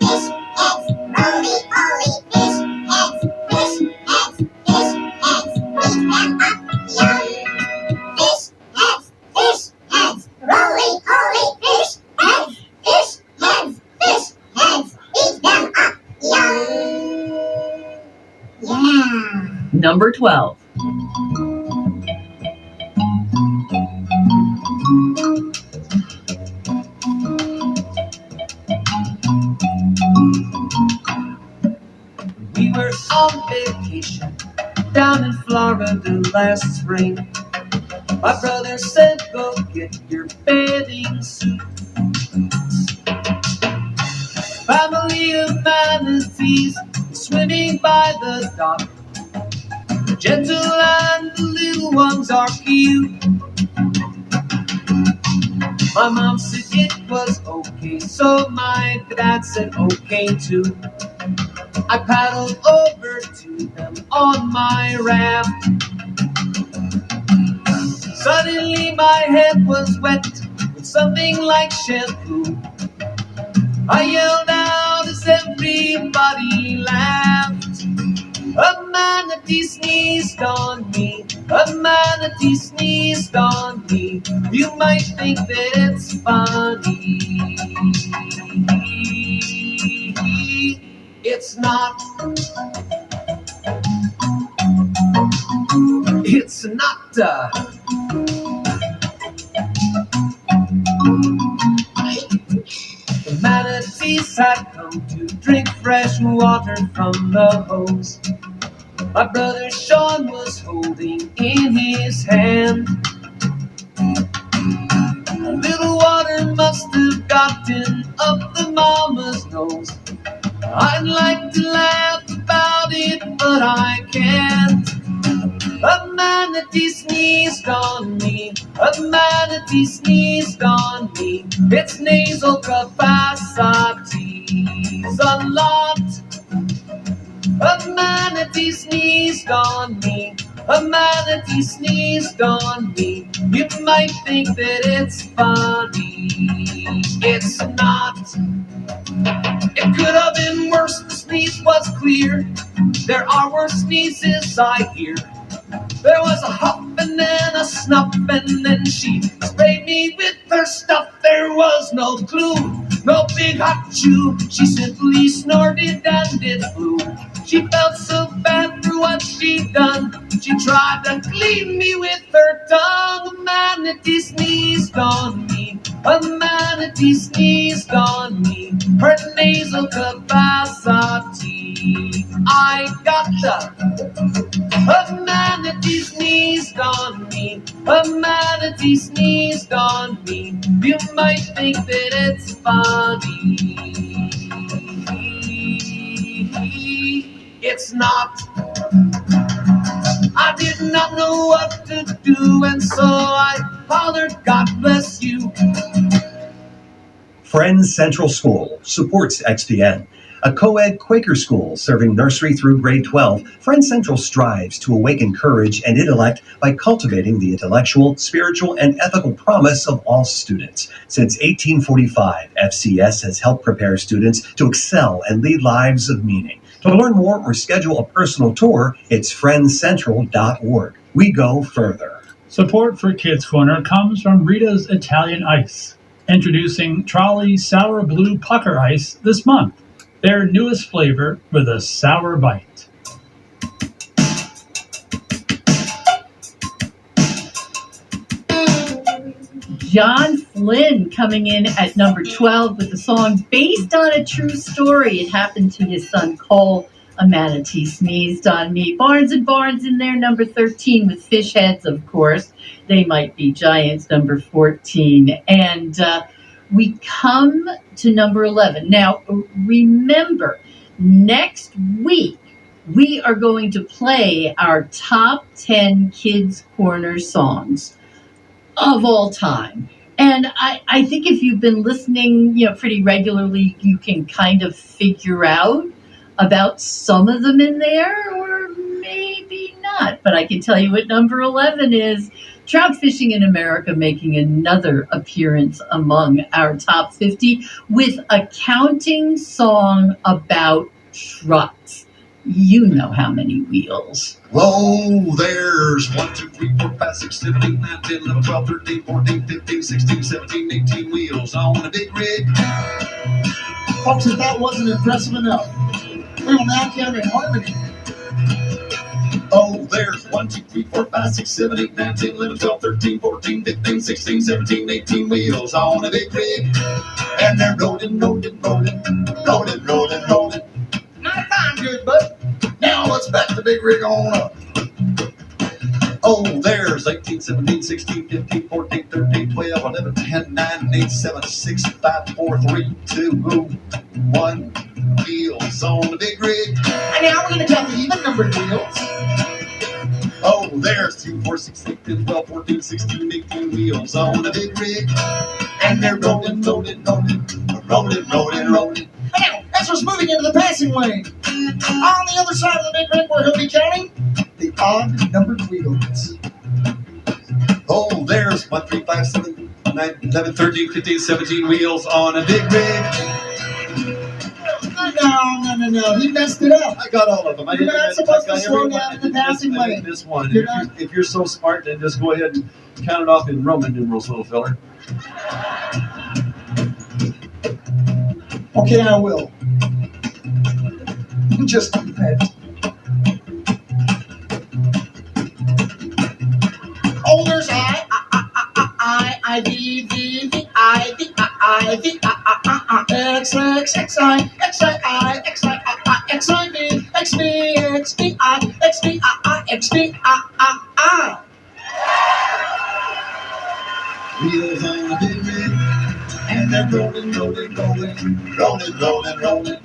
Fish heads, roly-poly fish heads, eat them up, yum. Fish heads, roly-poly fish heads, eat them up, yum. Yeah. Number 12. We were on vacation down in Florida last spring. My brother said, go get your bathing suit. Family of manatees swimming by the dock. The gentle and the little ones are cute. My mom said it was okay, so my dad said okay too. I paddled over to them on my raft. Suddenly my head was wet with something like shampoo. I yelled out as everybody laughed. A manatee sneezed on me. A manatee sneezed on me. You might think that it's funny. It's not. It's not. The manatees had come to drink fresh water from the hose. My brother Sean was holding in his hand. A little water must have gotten up the mama's nose. I'd like to laugh about it, but I can't. A manatee sneezed on me. A manatee sneezed on me. Its nasal capacity's unlocked. A manatee sneezed on me. A manatee sneezed on me. You might think that it's funny. It's not. It could have been worse. The sneeze was clear. There are worse sneezes, I hear. There was a huff and then a snuff, and then she sprayed me with her stuff. There was no clue, no big hot chew. She simply snorted and it flew. She felt so bad for what she'd done. She tried to clean me with her tongue. A manatee sneezed on me. A manatee sneezed on me. Her nasal capacity. I got the a manatee sneezed on me. A manatee sneezed on me. You might think that it's funny. It's not. I did not know what to do, and so I hollered, God bless you. Friends Central School supports XPN. A co-ed Quaker school serving nursery through grade 12, Friends Central strives to awaken courage and intellect by cultivating the intellectual, spiritual, and ethical promise of all students. Since 1845, FCS has helped prepare students to excel and lead lives of meaning. To learn more or schedule a personal tour, it's friendscentral.org. We go further. Support for Kids Corner comes from Rita's Italian Ice, introducing Trolley Sour Blue Pucker Ice this month. Their newest flavor with a sour bite. John Flynn coming in at number 12 with the song based on a true story. It happened to his son Cole. A manatee sneezed on me. Barnes and Barnes in there, number 13 with fish heads, of course. They might be giants, number 14. And we come to number 11. Now, remember, next week, we are going to play our top 10 Kids Corner songs of all time. And I think if you've been listening, pretty regularly, you can kind of figure out about some of them in there, or maybe not. But I can tell you what number 11 is. Trout Fishing in America making another appearance among our top 50 with a counting song about trucks. You know how many wheels. Whoa, there's 1, 2, 3, 4, 5, 6, 7, 8, 9, 10, 11, 12, 13, 14, 15, 16, 17, 18 wheels on a big rig. Folks, if that wasn't impressive enough, we'll now count in harmony. Oh, there's 1, 2, 3, 4, 5, 6, 7, 8, 9, 10, 11, 12, 13, 14, 15, 16, 17, 18 wheels on a big rig. And they're rolling, rolling, rolling, rolling, rolling, rolling. Not fine, good, bud. Now let's back the big rig on up. Oh, there's 18, 17, 16, 15, 14, 13, 12, 11, 10, 9, 8, 7, 6, 5, 4, 3, 2, 1. Wheels on the big rig. And now we're going to count the even numbered wheels. Oh, there's 2, 4, 6, 8, 10, 12, 14, 16, 18 wheels on the big rig. And they're rolling, rolling, rolling, rolling, rolling, rolling. Now, as we're moving into the passing lane, on the other side of the big rig, we're going to be counting the odd numbered wheels. Oh, there's 1, 3, 5, 7, 9, 11, 13, 15, 17 wheels on a big rig. No. He messed it up. I got all of them. You're not supposed to slow down in the passing lane. This one. If you're so smart, then just go ahead and count it off in Roman numerals, little feller. Okay, I will. Just a minute. Oh, there's I, D, V, V, I, D, I, V, X, X, X, I, X, I, X, I, X, I, V, X, V, X, V, I, X, V, I, X, V, I. Wheels on a big rig, and they're rolling, rolling, rolling, rolling, rolling, rolling.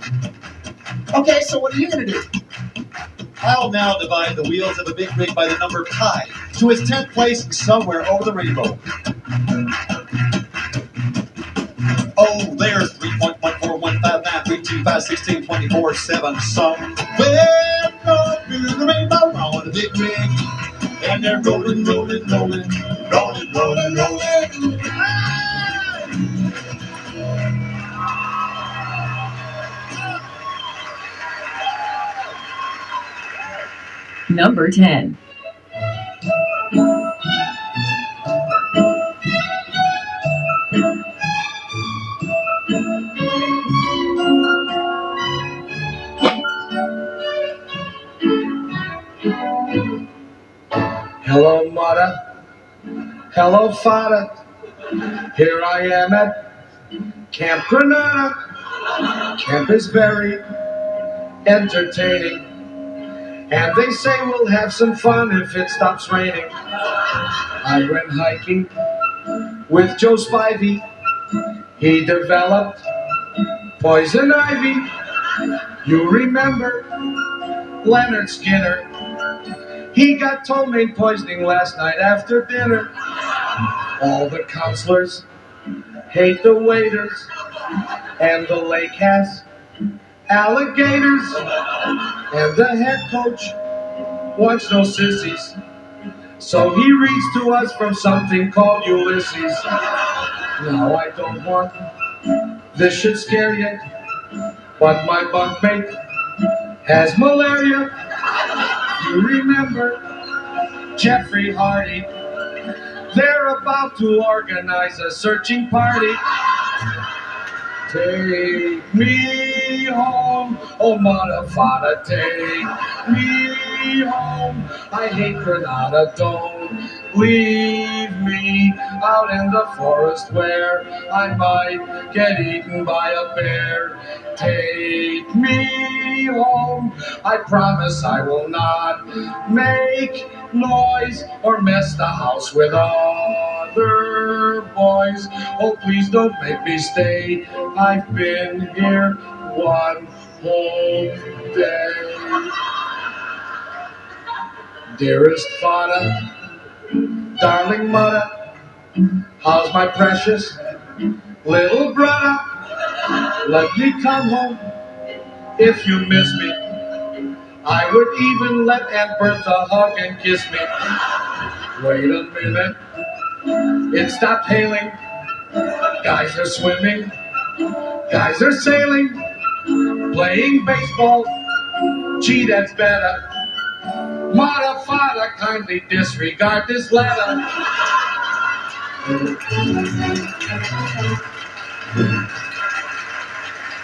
Okay, so what are you going to do? I'll now divide the wheels of a big rig by the number pi to its 10th place somewhere over the rainbow. Oh, there's 3.14159, 325, 16, 24, 7, somewhere over the rainbow on a big rig. and they're rolling, rolling, rolling, rolling, rolling, rolling. Number 10. Hello, mother. Hello, father. Here I am at Camp Granada. Camp is very entertaining. And they say we'll have some fun if it stops raining. I went hiking with Joe Spivey. He developed poison ivy. You remember Leonard Skinner? He got ptomaine poisoning last night after dinner. All the counselors hate the waiters, and the lake has alligators, and the head coach wants no sissies, so he reads to us from something called Ulysses. Now I don't want this should scare you, but my bunkmate has malaria. You remember Jeffrey Hardy? They're about to organize a searching party. Take me home, oh mother, father, take me home. I hate Granada, don't leave me out in the forest where I might get eaten by a bear. Take me home, I promise I will not make noise or mess the house with other boys. Oh, please don't make me stay. I've been here one whole day. Dearest father, darling mother, how's my precious little brother? Let me come home if you miss me. I would even let Aunt Bertha hug and kiss me. Wait a minute, it stopped hailing. Guys are swimming, guys are sailing, playing baseball. Gee, that's better. Mother, father, kindly disregard this letter.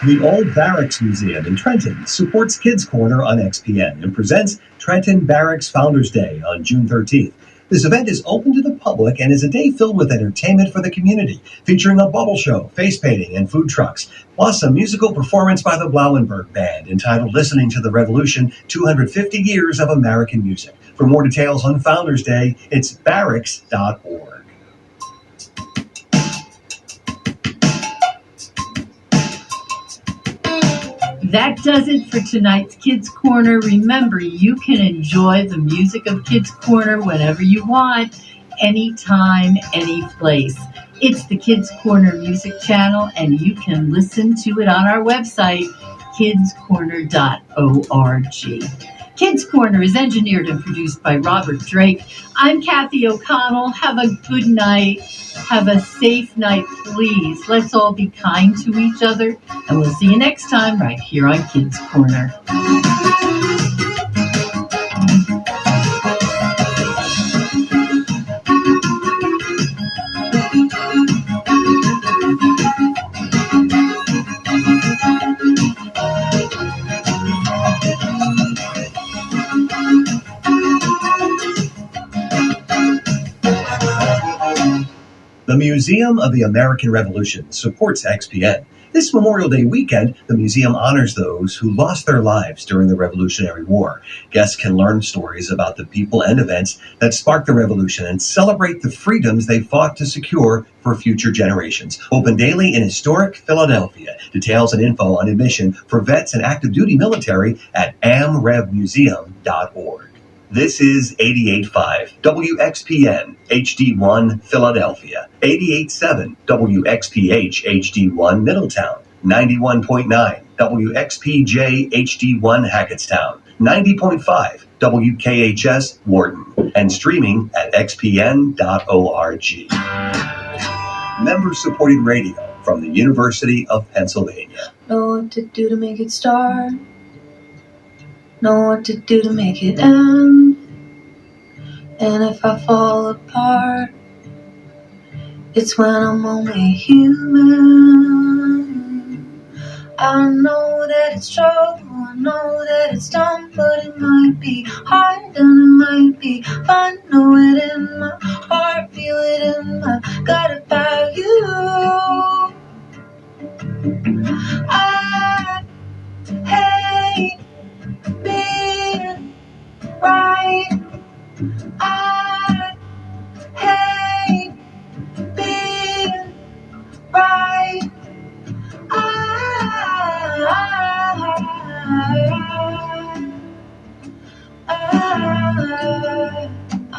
The Old Barracks Museum in Trenton supports Kids Corner on XPN and presents Trenton Barracks Founders Day on June 13th. This event is open to the public and is a day filled with entertainment for the community, featuring a bubble show, face painting, and food trucks, plus a musical performance by the Blauenberg Band entitled Listening to the Revolution, 250 Years of American Music. For more details on Founders Day, it's barracks.org. That does it for tonight's Kids Corner. Remember, you can enjoy the music of Kids Corner whenever you want, anytime, any place. It's the Kids Corner music channel, and you can listen to it on our website, kidscorner.org. Kids Corner is engineered and produced by Robert Drake. I'm Kathy O'Connell. Have a good night. Have a safe night, please. Let's all be kind to each other, and we'll see you next time right here on Kids Corner. The Museum of the American Revolution supports XPN. This Memorial Day weekend, the museum honors those who lost their lives during the Revolutionary War. Guests can learn stories about the people and events that sparked the revolution and celebrate the freedoms they fought to secure for future generations. Open daily in historic Philadelphia. Details and info on admission for vets and active duty military at amrevmuseum.org. This is 88.5 WXPN HD1 Philadelphia, 88.7 WXPH HD1 Middletown, 91.9 WXPJ HD1 Hackettstown, 90.5 WKHS Wharton, and streaming at xpn.org. Member-supported radio from the University of Pennsylvania. Know what to do to make it start. Know what to do to make it end. And if I fall apart, it's when I'm only human. I know that it's trouble, I know that it's dumb, but it might be hard and it might be fun. Know it in my heart, feel it in my gut about you. I hate being right. I hate being right.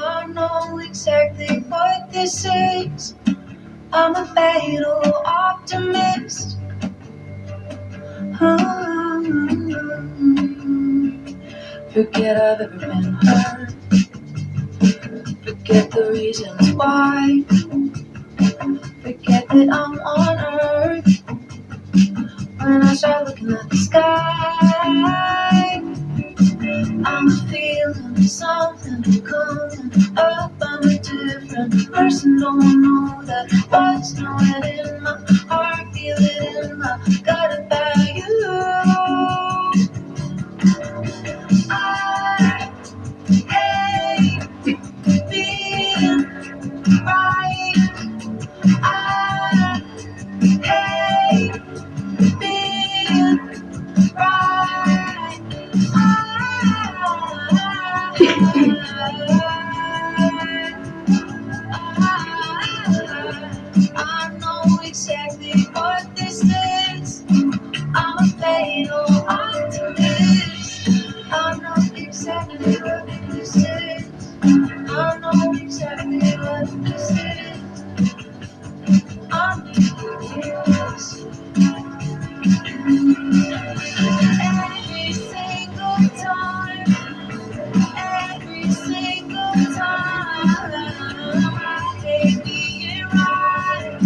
I know exactly what this is. I'm a fatal optimist. Forget I've ever been hurt. Forget the reasons why. Forget that I'm on earth. When I start looking at the sky, I'm feeling something coming up. I'm a different person. Don't know that what's knowing in my heart, feel it in my gut about you. I hate being right. I hate being right. I know exactly what this is. I'm a fatal optimist. I know exactly what this is. I know exactly what this is. I'm curious. Every single time, every single time, I hate being right.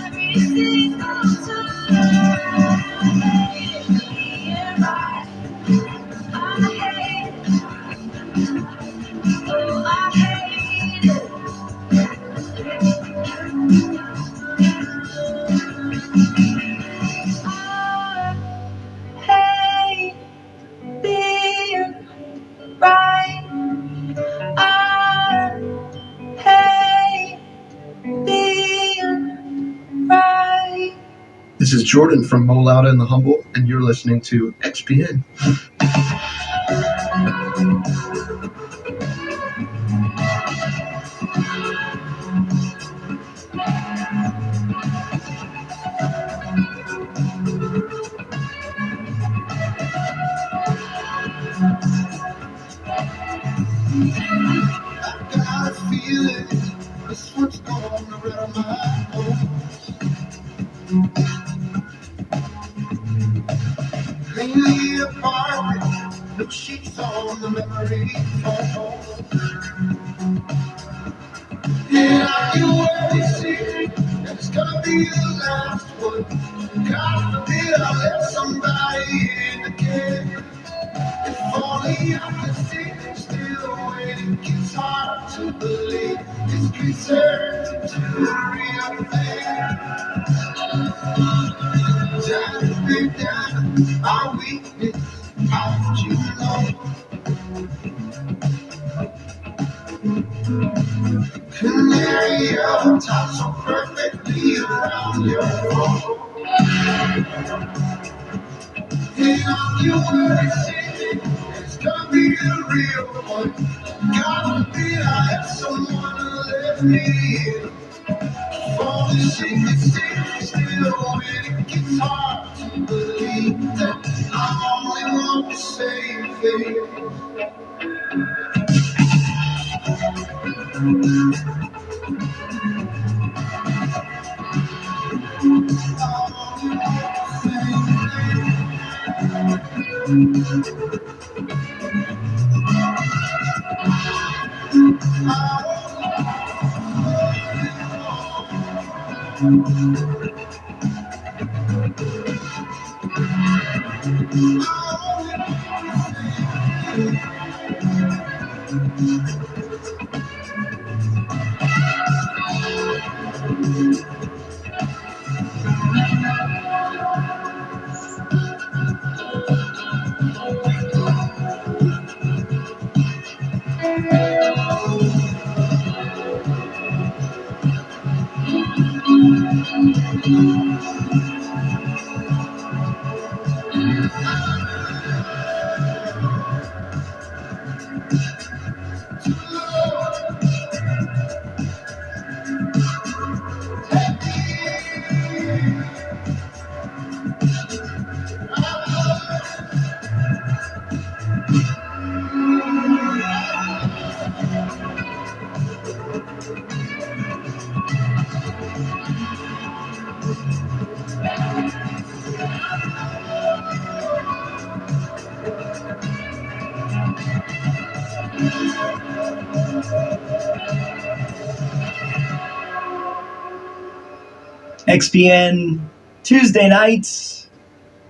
Every single time, I hate being right. I hate it. Oh, I hate it. I hate being right. I hate being right. This is Jordan from Mo Lauda and the Humble, and you're listening to XPN. I got a feeling this one's gonna rattle my bones. Clean the apartment, no sheets on the memory foam. Yeah, you already see that it's gonna be the last one. God forbid I let somebody in again. If only I could see still waiting. It's hard to believe it's concerned to the real thing. Time to be down, our weakness, how would you know? Canary up top so perfectly around your phone. Hey, you already see it's gonna be the real one. God forbid I have someone to let me in. Falling secret still when it gets hard to believe that I only want the same thing. XPN Tuesday nights,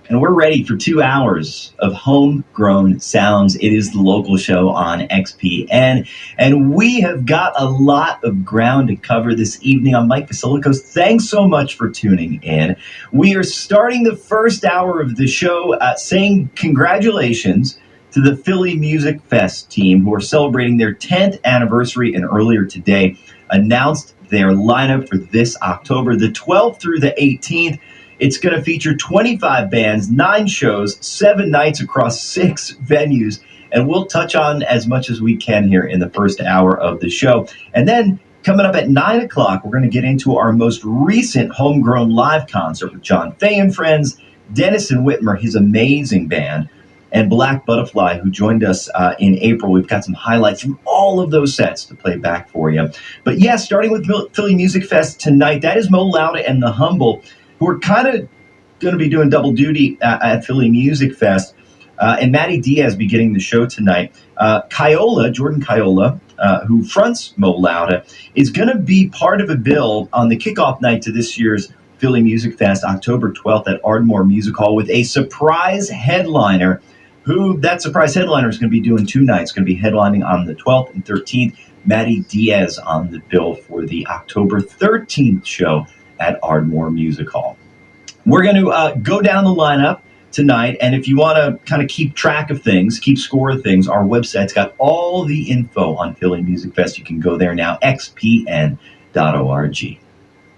and we're ready for 2 hours of homegrown sounds. It is the local show on XPN, and we have got a lot of ground to cover this evening. I'm Mike Vasilikos. Thanks so much for tuning in. We are starting the first hour of the show saying congratulations to the Philly Music Fest team, who are celebrating their 10th anniversary, and earlier today announced their lineup for this October, the 12th through the 18th. It's going to feature 25 bands, 9 shows, 7 nights across 6 venues, and we'll touch on as much as we can here in the first hour of the show. And then coming up at 9 o'clock, we're going to get into our most recent homegrown live concert with John Fay and Friends, Dennison Whitmer, his amazing band, and Black Butterfly, who joined us in April. We've got some highlights from all of those sets to play back for you. But yeah, starting with Philly Music Fest tonight, that is Mo Lauda and The Humble, who are kind of going to be doing double duty at Philly Music Fest. And Matty Diaz beginning the show tonight. Jordan Kiola, who fronts Mo Lauda, is going to be part of a bill on the kickoff night to this year's Philly Music Fest, October 12th at Ardmore Music Hall, with a surprise headliner. Who that surprise headliner is going to be doing 2 nights, going to be headlining on the 12th and 13th. Matty Diaz on the bill for the October 13th show at Ardmore Music Hall. We're going to go down the lineup tonight, and if you want to kind of keep track of things, keep score of things, our website's got all the info on Philly Music Fest. You can go there now, xpn.org.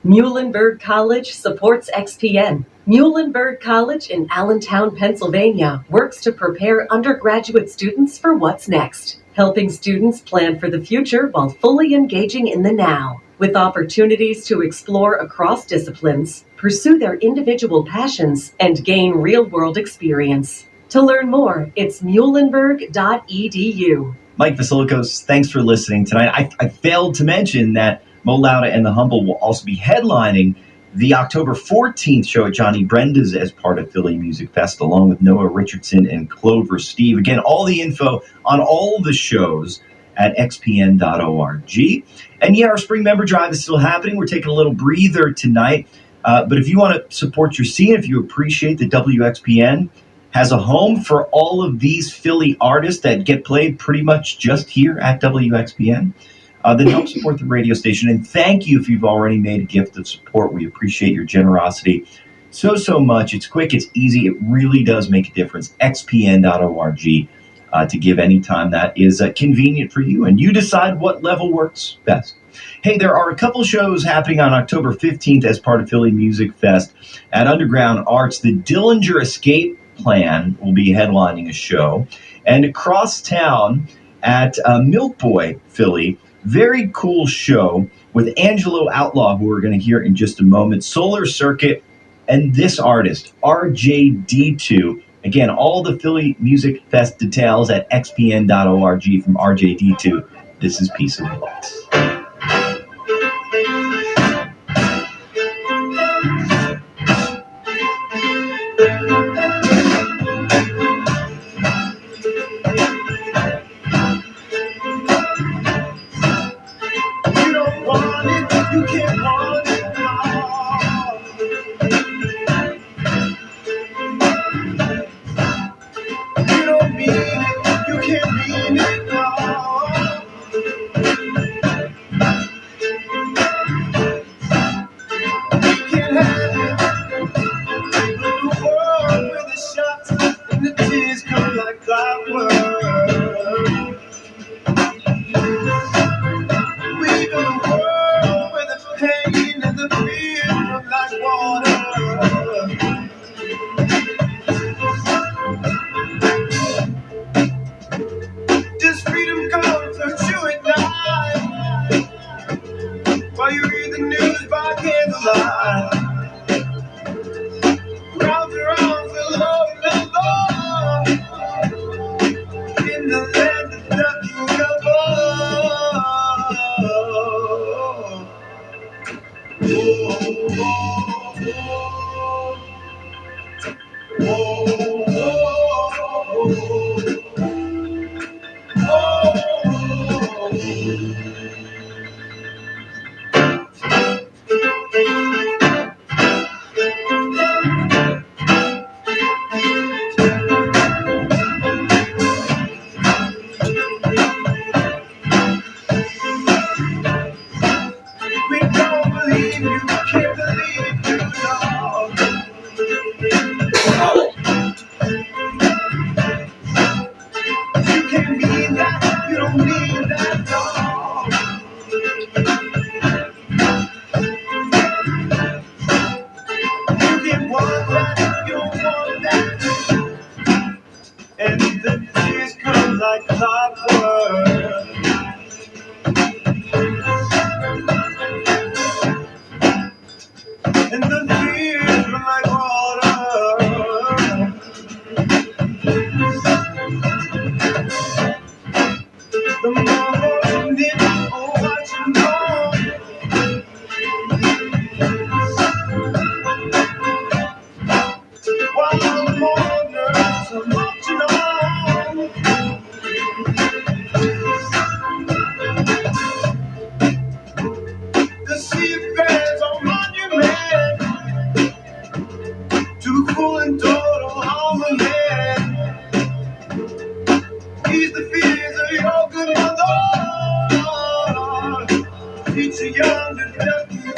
Muhlenberg College supports XPN. Muhlenberg College in Allentown, Pennsylvania works to prepare undergraduate students for what's next, helping students plan for the future while fully engaging in the now. With opportunities to explore across disciplines, pursue their individual passions, and gain real-world experience. To learn more, it's muhlenberg.edu. Mike Vasilikos, thanks for listening tonight. I failed to mention that Mo Lauda and The Humble will also be headlining the October 14th show at Johnny Brenda's as part of Philly Music Fest, along with Noah Richardson and Clover Steve. Again, all the info on all the shows at xpn.org. And yeah, our spring member drive is still happening. We're taking a little breather tonight. But if you want to support your scene, if you appreciate that WXPN has a home for all of these Philly artists that get played pretty much just here at WXPN, then help support the radio station. And thank you if you've already made a gift of support. We appreciate your generosity so much. It's quick, it's easy, it really does make a difference. xpn.org to give anytime that is convenient for you, and you decide what level works best. Hey, there are a couple shows happening on October 15th as part of Philly Music Fest at Underground Arts. The Dillinger Escape Plan will be headlining a show, and across town at Milk Boy Philly, very cool show with Angelo Outlaw, who we're going to hear in just a moment, Solar Circuit, and this artist, RJD2. Again, all the Philly Music Fest details at xpn.org from RJD2. This is Peace of Bullets. the fields run like water. This freedom comes from you at night, while you read the news by candlelight. Round and round for love and love, in the land of nothing but we don't believe you, can't believe you, dog. You can't mean that, you don't mean that, dog. You can want that, you don't want that. And the tears come like clockwork. And the tears run like water. The morning, oh, what you know. While the mourners are marching on. The sea bears on monument to full and total harmony. Ease the fears of your good mother. Teach the young to duck the